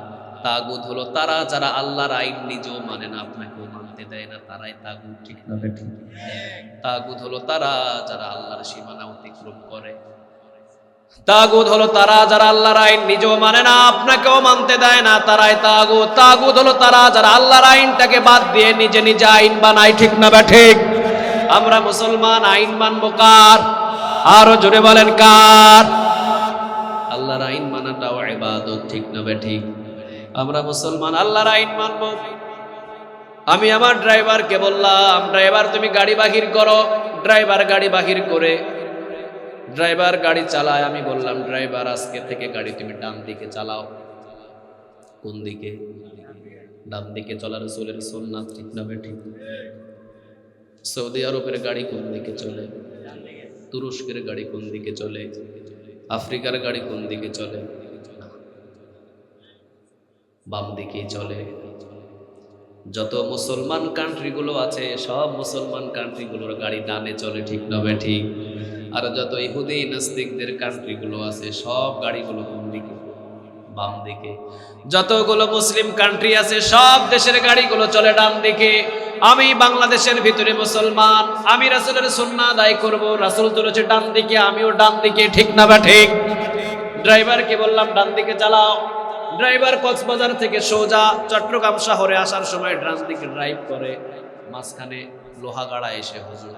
তাগুত হলো তারা যারা আল্লাহর আইন নিজেও মানে না, আপনাকেও মানতে দেয় না, তারাই তাগুত। ঠিক না ঠিক? তাগুত হলো তারা যারা আল্লাহর সীমানা অতিক্রম করে। তাগুত হলো তারা যারা আল্লাহর আইন নিজেও মানে না, আপনাকেও মানতে দেয় না, তারাই তাগুত। তাগুত হলো তারা যারা আল্লাহর আইনটাকে বাদ দিয়ে নিজে নিজে আইন বানায়। ঠিক না ঠিক? আমরা মুসলমান, আইন মানবো কার? আরো জোরে বলেন কার? আল্লাহর আইন মানাটাও ইবাদত। ঠিক না ঠিক? আমরা মুসলমান, আল্লাহর আইন মানবো। আমি আমার ড্রাইভারকে বললাম, ড্রাইভার তুমি গাড়ি বাহির করো। ড্রাইভার গাড়ি বাহির করে, ড্রাইভার গাড়ি চালায়। আমি বললাম, ড্রাইভার আজকে থেকে গাড়ি তুমি ডান দিকে চালাও। কোন দিকে? ডান দিকে চলা রাসূলের সুন্নাত। ঠিক না ঠিক? সৌদি আরবের গাড়ি কোন দিকে চলে? তুরস্কের গাড়ি কোন দিকে চলে? আফ্রিকার গাড়ি কোন দিকে চলে? বাম দিকেই চলে। যত মুসলমান কান্ট্রিগুলো আছে সব মুসলমান কান্ট্রিগুলোর গাড়ি ডানে চলে। ঠিক না ঠিক? আর যত ইহুদি নাস্তিকদের কান্ট্রিগুলো আছে সব গাড়িগুলো কোন দিকে? বাম দিকে। যতগুলো মুসলিম কান্ট্রি আছে সব দেশের গাড়িগুলো চলে ডান দিকে। আমি বাংলাদেশের ভিতরে মুসলমান, আমি রাসূলের সুন্নাহ আদায় করব, রাসূল চলেছে ডান দিকে, আমিও ডান দিকে। ঠিক না ঠিক? ড্রাইভারকে বললাম ডান দিকে চালাও। ড্রাইভার কক্সবাজার থেকে সোজা চট্টগ্রাম শহরে আসার সময় ডান দিকে ড্রাইভ করে, মাঝখানে লোহাগাড়া এসে হুজুর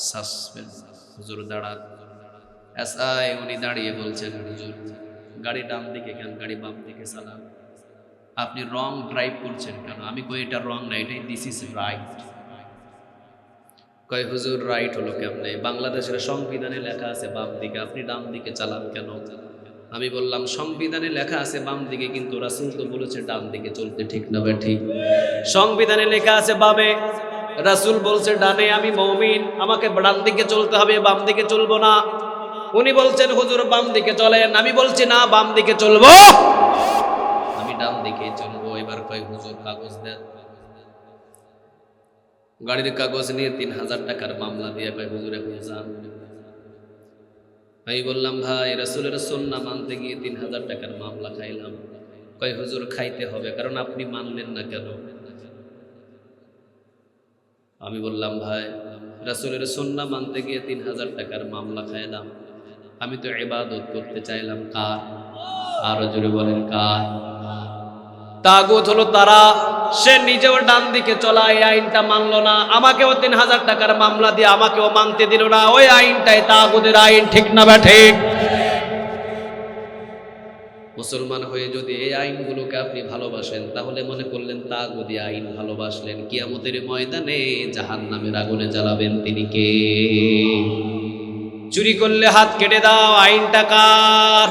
সাসপেন্ড, হুজুর দাঁড়ান। এসআই উনি দাঁড়িয়ে বলছেন, হুজুর গাড়ি ডান দিকে কেন, গাড়ি বাম দিকে চালান, আপনি রং ড্রাইভ করছেন কেন? আমি কই এটা রং না, এটাই দিস ইজ রাইট। কয় হুজুর রাইট হলো কেমনে? বাংলাদেশের সংবিধানে লেখা আছে বাম দিকে, আপনি ডান দিকে চালান কেন? আমি বললাম, সংবিধানে লেখা আছে বাম দিকে, কিন্তু রাসূল তো বলেছে ডান দিকে চলতে। ঠিক না ঠিক? সংবিধানে লেখা আছে বামে, রাসূল বলছে ডানে। আমি মুমিন, আমাকে ডান দিকে চলতে হবে, বাম দিকে চলবো না। উনি বলছেন হুজুর বাম দিকে চলেন, আমি বলছি না বাম দিকে চলবো, আমি ডান দিকে চলবো। এবার কয় হুজুর কাগজ দেন। গাড়ির কাগজ নিয়ে 3000 টাকার মামলা দিয়ে কয় হুজুর এখন যান। আমি বললাম, ভাই রাসূলের সুন্নাহ মানতে গিয়ে 3000 টাকার মামলা খাইলাম। কয়, হুজুর খাইতে হবে, কারণ আপনি মানলেন না কেন? আমি বললাম, ভাই রাসূলের সুন্নাহ মানতে গিয়ে 3000 টাকার মামলা খাইলাম। আমি তো ইবাদত করতে চাইলাম কার? আরো জোরে বলেন কার? তাগুত হলো তারা, সে নিজেও ডান দিকে চলা এই আইনটা মানলো না, আমাকেও 3000 টাকার মামলা দিয়ে আমাকেও মানতে দিল না। ওই আইনটাই তাগুতের আইন, ঠিক না বা ঠিক? মুসলমান হয়ে যদি এই আইনগুলোকে আপনি ভালোবাসেন, তাহলে মনে করলেন তাগুতি আইন ভালোবাসলেন, কিয়ামতের ময়দানে জাহান্নামের আগুনে জ্বালাবেন তিনি কে? চুরি করলে হাত কেটে দাও, আইনটা কার?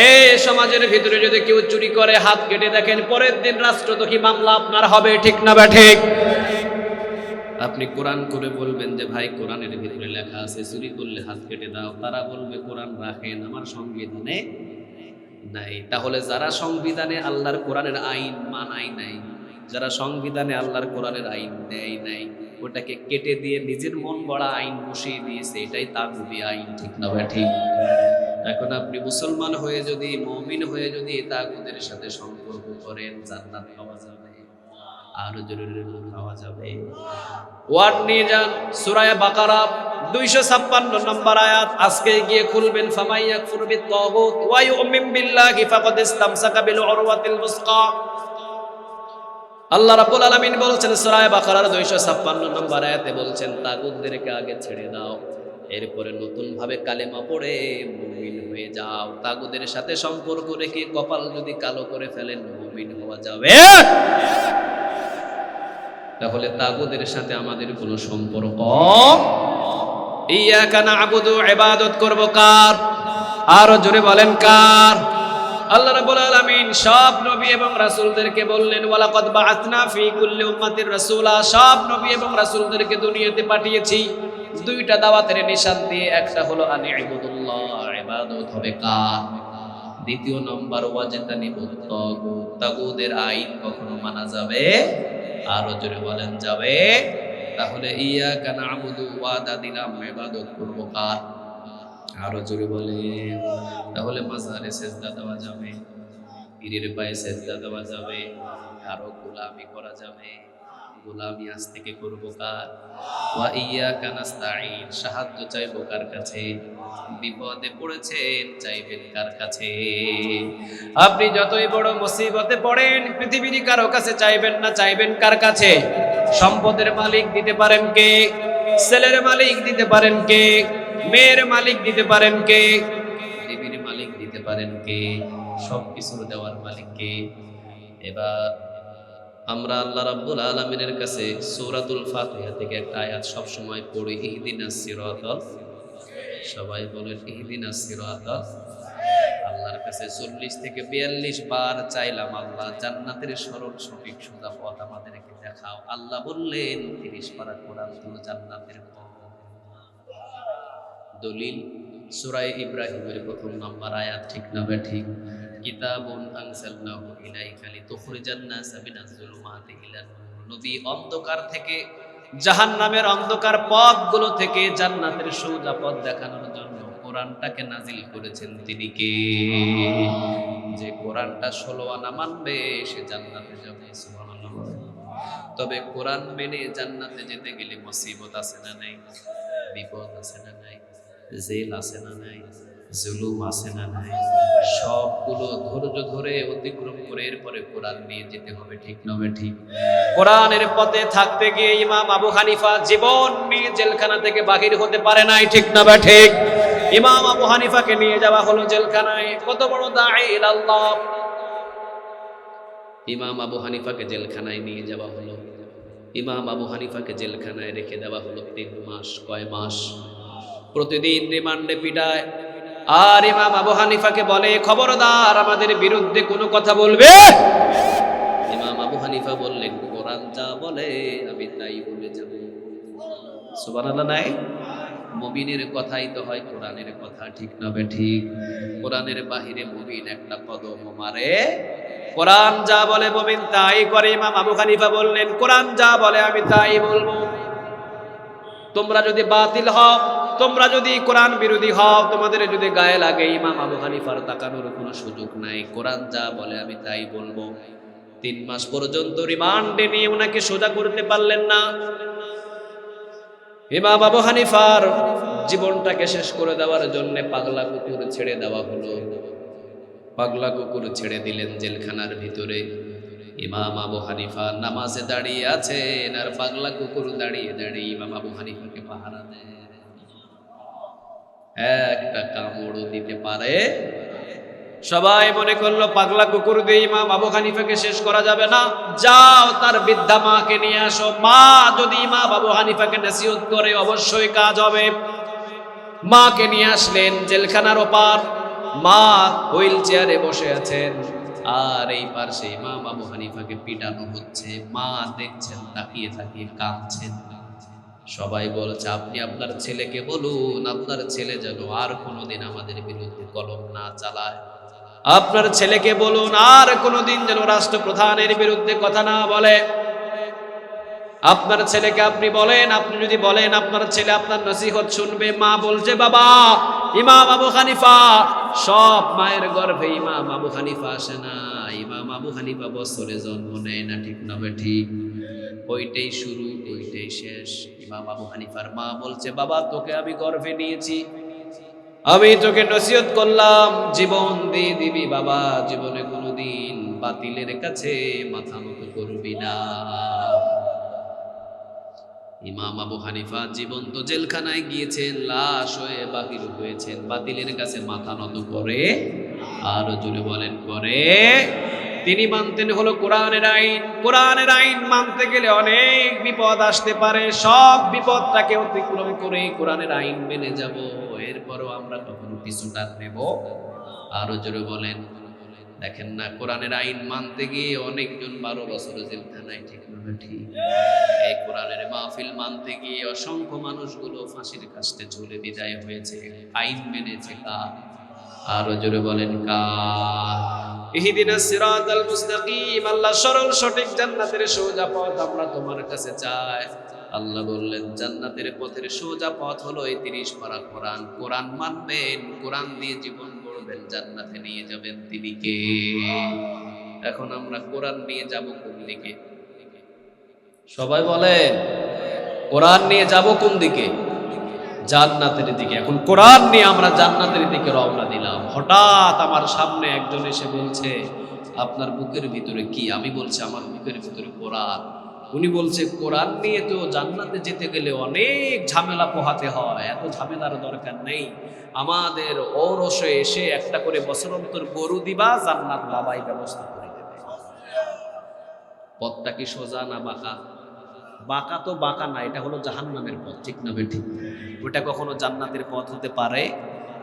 এই সমাজের ভিতরে যদি কেউ চুরি করে হাত কেটে দেখেন, পরের দিন রাষ্ট্রদ্রোহী মামলা আপনার হবে, ঠিক না বা ঠিক? আপনি কোরআন করে বলবেন যে ভাই কোরআনের ভিতরে লেখা আছে চুরি করলে হাত কেটে দাও, তারা বলবে কোরআন রাখেন, আমার সংবিধানে নাই। তাহলে যারা সংবিধানে আল্লাহর কোরআনের আইন মানায় নাই, যারা সংবিধানে আল্লাহর কোরআনের আইন নেয় নাই, ওটাকে কেটে দিয়ে নিজের মন গড়া আইন বসিয়ে দিয়েছে, এটাই তাগুতি আইন, ঠিক না বা ঠিক? এখন আপনি মুসলমান হয়ে যদি, মুমিন হয়ে যদি তাগুতের সাথে সম্পর্ক করেন, জান্নাত পাওয়া যাবে, আরো জরুরি পাওয়া যাবে। ওয়ার্ড নিয়ে যান সূরা বাকারা 256 নম্বর আয়াত, আজকে গিয়ে খুলবেন। ফামাইয়াকফুর বিত-তাগুত ওয়া ইউমিন বিল্লাহি ফাকাদ ইসতামসাকা বিল উরওয়াতিল বুসকা। আল্লাহ রাব্বুল আলামিন বলছেন সূরা বাকারার 256 নম্বর আয়াতে বলছেন, তাগুতদেরকে আগে ছেড়ে দাও, এরপরে নতুন ভাবে কালেমা পড়ে মুমিন হয়ে যাও। তাগুতের সাথে সম্পর্ক রেখে কপাল যদি কালো করে ফেলেন, মুমিন হওয়া যাবে? তাহলে তাগুতের সাথে আমাদের কোনো সম্পর্ক? ইয়াকা না'বুদু, ইবাদত করব কার? আরো জোরে বলেন কার? আল্লাহ রাব্বুল আলামিন সব নবী এবং রাসূলদেরকে বললেন, ওয়ালাকাদ বাআসনা ফি কুল্লি উম্মাতির রাসূলা, সব নবী এবং রাসূলদেরকে দুনিয়াতে পাঠিয়েছি দুইটা দাওয়াতের নিশান দিয়ে। একটা হলো আনি ইবাদুল্লাহ, ইবাদত হবে কার? দ্বিতীয় নম্বর ওয়াজতানিবুত তাগুত, তাগুতের আইন কখনো মানা যাবে? আরো জোরে বলেন যাবে? তাহলে ইয়াকা না'বুদু, ওয়াদা দিলাম ইবাদত করব কার? আরো জোরে বলেন। তাহলে মাজারে সেজদা দেওয়া যাবে, পীরের পায়ে সেজদা দেওয়া যাবে, কারো গোলামি করা যাবে। গোলামি আজ থেকে করব কার? ওয়া ইয়াকা নাস্তাঈন, সাহায্য চাইবো কার কাছে? বিপদে পড়েছেন, চাইবেন কার কাছে? আপনি যতই বড় মুসিবতে পড়েন, পৃথিবীর কারো কাছে চাইবেন না, চাইবেন কার কাছে? সম্পদের মালিক দিতে পারেন কে? ছেলের মালিক দিতে পারেন কে? মেয়ের মালিক দিতে পারেন কে? পৃথিবীর মালিক দিতে পারেন কে? সবকিছুর দেওয়ার মালিক কে? এবার আমরা আল্লাহ রাব্বুল আলামিনের কাছে সূরাতুল ফাতিহা থেকে একটা আয়াত সব সময় পড়ি, ইহদিনাস সিরাতাল, সবাই বলেন ইহদিনাস সিরাতাল। আল্লাহর কাছে 40 থেকে 42 বার চাইলাম, আল্লাহ জান্নাতের সরল সঠিক সোজা পথ আমাদেরকে দেখাও। আল্লাহ বললেন 30 পারা কোরআন হলো জান্নাতের পথ। দলিল সূরা ইব্রাহিমের প্রথম নম্বর আয়াত, ঠিক না ঠিক? কিতাবুন আনজালনাহু ইলাইকা লিতুখরিজান নাসা মিনাজ যুলুমাতি ইলান নূর, নবী অন্ধকার থেকে, জাহান্নামের অন্ধকার পথগুলো থেকে জান্নাতের সোজা পথ দেখানোর জন্য কোরআনটাকে নাজিল করেছেন তিনি কে? যে কোরআনটা 16 আনা মানবে সে জান্নাতে যাবে, সুবহানাল্লাহ। তবে কোরআন মেনে জান্নাতে যেতে গেলে মুসিবত আছে না নাই? বিপদ আছে না নাই? জেল আছে না নাই? জুলুম আছে না নাই? সবগুলো ধৈর্য ধরে অতিক্রম করে এরপরে কোরআন নিয়ে যেতে হবে, ঠিক না ঠিক? কোরআনের পথে থাকতে গিয়ে ইমাম আবু হানিফা জীবন নিয়ে জেলখানা থেকে বাহির হতে পারে নাই, ঠিক না ঠিক? ইমাম আবু হানিফাকে নিয়ে যাওয়া হলো জেলখানায়। কত বড় দাঈ ইলাল্লাহ! ইমাম আবু হানিফাকে জেলখানায় নিয়ে যাওয়া হলো। ইমাম আবু হানিফাকে জেলখানায় রেখে দেওয়া হলো 3 মাস। কয় মাস? প্রতিদিন রিমান্ডে পিটায়। আর ইমাম আবু হানিফাকে বলে, খবরদার আমাদের বিরুদ্ধে কোনো কথা বলবে। ইমাম আবু হানিফা বললেন, কোরআন যা বলে আমি তাই বলে যাব। সুবহানাল্লাহ নাই? মুমিনের কথাই তো হয় কোরআনের কথা, ঠিক না ঠিক? কোরআনের বাহিরে মুমিন একটা কদম মারে। কোরআন যা বলে মুমিন তাই করে। ইমাম আবু হানিফা বললেন, কোরআন যা বলে আমি তাই বলবো। তোমরা যদি বাতিল হও তোমরা যদি কোরআন বিরোধী হও, তোমাদের যদি গায়ে লাগে, ইমাম আবু হানিফার তাকানোর কোনো সুযোগ নাই। কোরআন যা বলে আমি তাই বলবো। 3 মাস পর্যন্ত রিমান্ডে নিয়ে ওনাকে সোজা করতে পারলেন না। ইমাম আবু হানিফার জীবনটাকে শেষ করে দেওয়ার জন্য পাগলা কুকুর ছেড়ে দেওয়া হলো। পাগলা কুকুর ছেড়ে দিলেন জেলখানার ভিতরে। ইমাম আবু হানিফা নামাজে দাঁড়িয়ে আছেন, আর পাগলা কুকুর দাঁড়িয়ে দাঁড়িয়ে ইমাম আবু হানিফাকে পাহারা দেয়। একটা কামড়ও দিতে পারে। সবাই মনে করলো পাগলা কুকুর দিয়ে ইমাম আবু হানিফাকে শেষ করা যাবে না, যাও তার বৃদ্ধা মাকে নিয়ে আসো। মা যদি ইমাম আবু হানিফাকে নসিহত করে অবশ্যই কাজ হবে। মাকে নিয়ে আসলেন জেলখানার ওপার। মা হুইল চেয়ারে বসে আছেন, আর এই পাশে ইমাম আবু হানিফাকে পিটানো হচ্ছে। মা দেখছেন, তাকিয়ে তাকিয়ে কাঁদছেন। সবাই বলছে, আপনি আপনার ছেলেকে বলুন, আপনার ছেলে যেন আর কোনোদিন আমাদের বিরুদ্ধে কলম না চালায়। আপনার ছেলেকে বলুন, আর কোনোদিন যেন রাষ্ট্রপ্রধানের বিরুদ্ধে কথা না বলে। আপনার ছেলেকে আপনি বলেন, আপনি যদি বলেন আপনার ছেলে আপনার নসিহত শুনবে। মা বলছে, বাবা ইমাম আবু হানিফা, সব মায়ের গর্ভে ইমাম আবু হানিফা আসে না। ইমাম আবু হানিফা বছরে জন্ম নেয় না, ঠিক না ঠিক? ওইটাই শুরু, ওইটাই শেষ। ইমাম আবু হানিফার মা বলছে, বাবা তোকে আমি গর্ভে নিয়েছি, আমি তোকে নসিহত করলাম, জীবন দিয়ে দিবি বাবা, জীবনে কোনোদিন বাতিলের কাছে মাথা নত করবি না। ইমাম আবু হানিফা জীবন্ত জেলখানায় গিয়েছেন, লাশ হয়ে বাহির হয়েছেন, বাতিলের কাছে মাথা নত করে। আরো জোরে বলেন করে। তিনি মানতেন হলো কোরআনের আইন। কোরআনের আইন মানতে গেলে অনেক বিপদ আসতে পারে, সব বিপদটাকে অতিক্রম করে কোরআনের আইন মেনে যাব। এরপরও আমরা কখনো পিছুটা নেব? আরো জোরে বলেন। দেখেন না, কোরআনের আইন মানতে গিয়ে অনেকজন 12 বছর জেলখানায়, ঠিক না ঠিক? এই কোরআনের মাহফিল মানতে গিয়ে অসংখ্য মানুষগুলো ফাঁসির কাস্টে ঝুলে বিদায় হয়েছে। আইন মেনেছে কার? আরো জোরে বলেন কার? ইহদিনাস সিরাতাল মুস্তাকিম, আল্লাহ সরল সঠিক জান্নাতের সোজা পথ আমরা তোমার কাছে চাই। আল্লাহ বললেন জান্নাতের পথের সোজা পথ হলো এই 30 পারা কোরআন। কোরআন মানবেন, কোরআন দিয়ে জীবন গড়বেন, জান্নাতে নিয়ে যাবেন তিনি কে? এখন আমরা কোরআন নিয়ে যাব কোন দিকে? সবাই বলেন, কোরআন নিয়ে যাব কোন দিকে? জান্নাতের দিকে। এখন কোরআন নিয়ে আমরা জান্নাতের দিকে রওনা দিলাম। হঠাৎ আমার সামনে একজন এসে বলছে, আপনার বুকের ভিতরে কি? আমি বলছি আমার বুকের ভিতরে কোরআন। উনি বলছে, কোরআন নিয়ে তো জান্নাতে যেতে গেলে অনেক ঝামেলা পোহাতে হয়, এত ঝামেলার দরকার নেই, আমাদের ঔরসে এসে একটা করে বছর অন্তর গরু দিবা, জান্নাত বাবাই ব্যবস্থা করে দেবে। পথটা কি সোজা না বাঁকা? বাঁকা তো বাঁকা না, এটা হলো জাহান্নামের পথ, ঠিক না ঠিক? ওটা কখনো জান্নাতের পথ হতে পারে?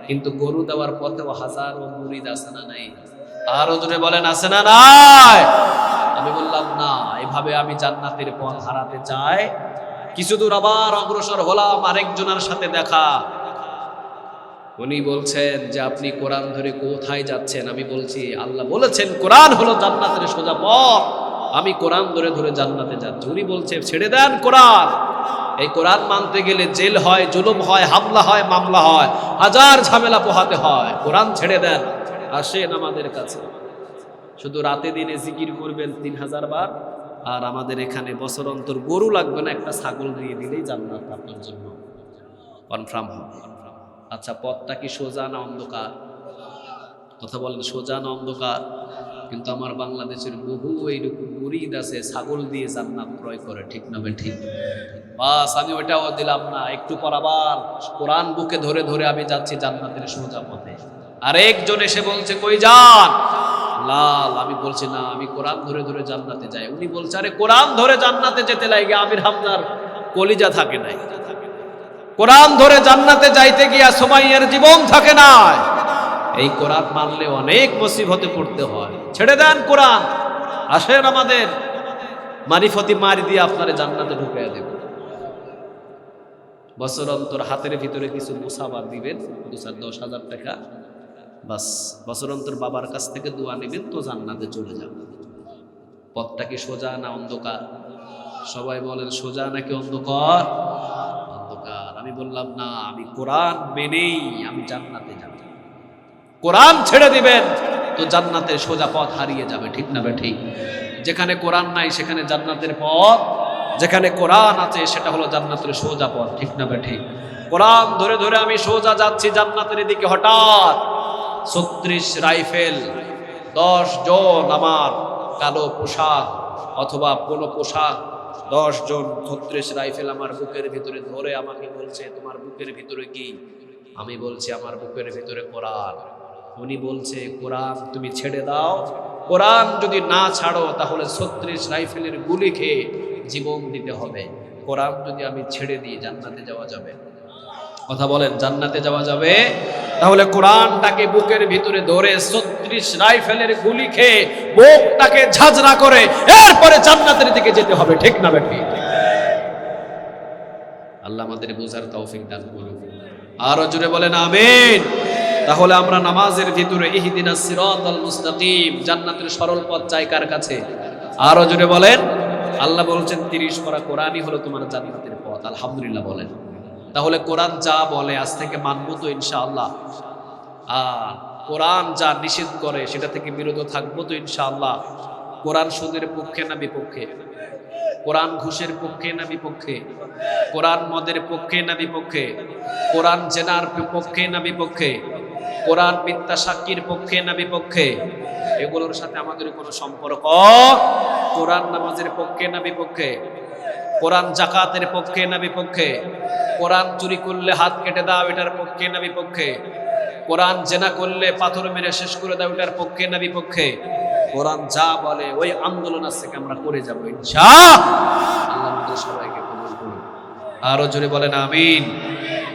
কিন্তু গরু দেওয়ার পথেও হাজারো মুরিদ আছে না নাই? আরো জোরে বলেন, আছে না নাই? আমি বললাম না, এভাবে আমি জান্নাতের পথ হারাতে চাই। কিছু দূর আবার অগ্রসর হলাম, আরেকজনের সাথে দেখা। উনি বলছেন যে আপনি কোরআন ধরে কোথায় যাচ্ছেন? আমি বলছি আল্লাহ বলেছেন কোরআন হলো জান্নাতের সোজা পথ, আমি কোরআন ধরে ধরে জান্নাতে যাচ্ছি। উনি বলছে ছেড়ে দেন কোরআন, এই কোরআন মানতে গেলে জেল হয়, জুলুম হয়, হামলা হয়, মামলা হয়, হাজার ঝামেলা পোহাতে হয়, কোরআন ছেড়ে দেন, আসেন আমাদের কাছে। শুধু রাতে দিনে জিকির করবেন 3000 বার, আর আমাদের এখানে বছর অন্তর গরু লাগবে না, একটা ছাগল দিয়ে দিলেই জান্নাত আপনার জন্য কনফার্ম হবে। আচ্ছা, পথটা কি সোজা না অন্ধকার? কথা বলেন, সোজা না অন্ধকার? কিন্তু আমার বাংলাদেশের বহু এইরকম মুরিদ আছে ছাগল দিয়ে জান্নাত ক্রয় করে, ঠিক না ঠিক? বাস আমি ওইটাও দিলাম না, একটু পর আবার কোরআন বুকে ধরে ধরে আমি যাচ্ছি জান্নাতের সোজা পথে। আর একজন এসে বলছে কই যান? লাল। আমি বলছি না, আমি কোরআন ধরে ধরে জান্নাতে যাই। উনি বলছে আরে কোরআন ধরে জান্নাতে যেতে লাগে আমির হামজার কলিজা থাকে নাই, কোরআন ধরে জান্নাতে যাইতে গিয়া সুমাইয়ার জীবন থাকে না। এই কোরআন মানলে অনেক মুসিবতে পড়তে হয়। ছেড়ে দেন কোরআন, আসেন আমাদের মারিফতি মারি দিয়ে আপনারে জান্নাতে ঢুকিয়ে দেব। বছর অন্তর হাতের ভিতরে কিছু মুসাফা দিবেন, 2-10,000 টাকা, বাস বছর অন্তর বাবার কাছ থেকে দোয়া নেবেন তো জান্নাতে চলে যাবেন। পথটা কি সোজা না অন্ধকার? সবাই বলেন সোজা নাকি অন্ধকার? অন্ধকার। আমি বললাম না, আমি কোরআন মেনেই আমি জান্নাতে যাব। কোরআন ছেড়ে দিবেন তো জান্নাতের সোজা পথ হারিয়ে যাবে, ঠিক না ঠিক? যেখানে কোরআন নাই সেখানে জান্নাতের পথ, যেখানে কোরআন আছে সেটা হলো জান্নাতের সোজা পথ, ঠিক না ঠিক? কোরআন ধরে ধরে আমি সোজা যাচ্ছি জান্নাতের দিকে, হঠাৎ 36 রাইফেল 10 জন আমার কালো পোশাক অথবা কোনো পোশাক 10 জন 36 রাইফেল আমার বুকের ভিতরে ধরে আমাকে বলছে, তোমার বুকের ভিতরে কি? আমি বলছি আমার বুকের ভিতরে কোরআন। উনি বলছে, কোরআন তুমি ছেড়ে দাও, কোরআন যদি না ছাড়ো তাহলে 36 রাইফেলের গুলি খেয়ে জীবন দিতে হবে। কোরআন যদি আমি ছেড়ে দিই জান্নাতে যাওয়া যাবে? কথা বলেন, জান্নাতে যাওয়া যাবে? তাহলে কোরআনটাকে বুকের ভিতরে ধরে 36 রাইফেলের গুলি খেয়ে বুকটাকে ঝাঁঝরা করে এরপরে জান্নাতের দিকে যেতে হবে, ঠিক না ঠিক? আল্লাহ আমাদের বুঝার তৌফিক দান করুন। আরো জোরে বলেন আমিন। তাহলে আমরা নামাজের ভিতরে ইহদিনাস সিরাতাল মুস্তাকিম, জান্নাতের সরল পথ চাই কার কাছে? আরো জোরে বলেন। আল্লাহ বলছেন 30 পারা কোরআনই হলো তোমার জান্নাতের পথ। আলহামদুলিল্লাহ বলেন। তাহলে কোরআন যা বলে আজ থেকে মানব তো ইনশাআল্লাহ, আর কোরআন যা নিষেধ করে সেটা থেকে বিরত থাকবো তো ইনশাআল্লাহ। কোরআন সুদের পক্ষে না বিপক্ষে? কোরআন ঘুষের পক্ষে না বিপক্ষে? কোরআন মদের পক্ষে না বিপক্ষে? কোরআন জেনার পক্ষে না বিপক্ষে? কোরআন মিথ্যা সাক্ষীর পক্ষে না বিপক্ষে? এগুলোর সাথে আমাদের কোনো সম্পর্ক? কোরআন নামাজের পক্ষে না বিপক্ষে? কোরআন জাকাতের পক্ষে না বিপক্ষে? কোরআন চুরি করলে হাত কেটে দাও এটার পক্ষে না বিপক্ষে? কোরআন জেনা করলে পাথর মেরে শেষ করে দাও এটার পক্ষে না বিপক্ষে? কোরআন যা বলে ওই আন্দোলন থেকে আমরা করে যাব ইনশাআল্লাহ। আল্লাহ আমাদের সবাইকে কবুল করুন। আরো জোরে বলেন আমিন।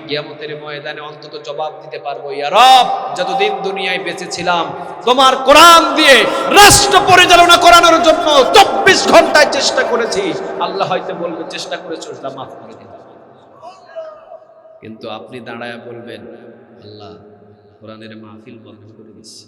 কিয়ামতের ময়দানে অন্তত জবাব দিতে পারবো, ইয়া রব যতদিন দুনিয়ায় বেঁচে ছিলাম তোমার কোরআন দিয়ে রাষ্ট্র পরিচালনা করানোর জন্য 24 ঘন্টায় চেষ্টা করেছি। আল্লাহ হয়তো বলবে চেষ্টা করেছো, সেটা মাফ করে দিন। কিন্তু আপনি দাঁড়ায় বলবেন, আল্লাহ কোরআনের মাহফিল বন্ধ করে দিচ্ছি।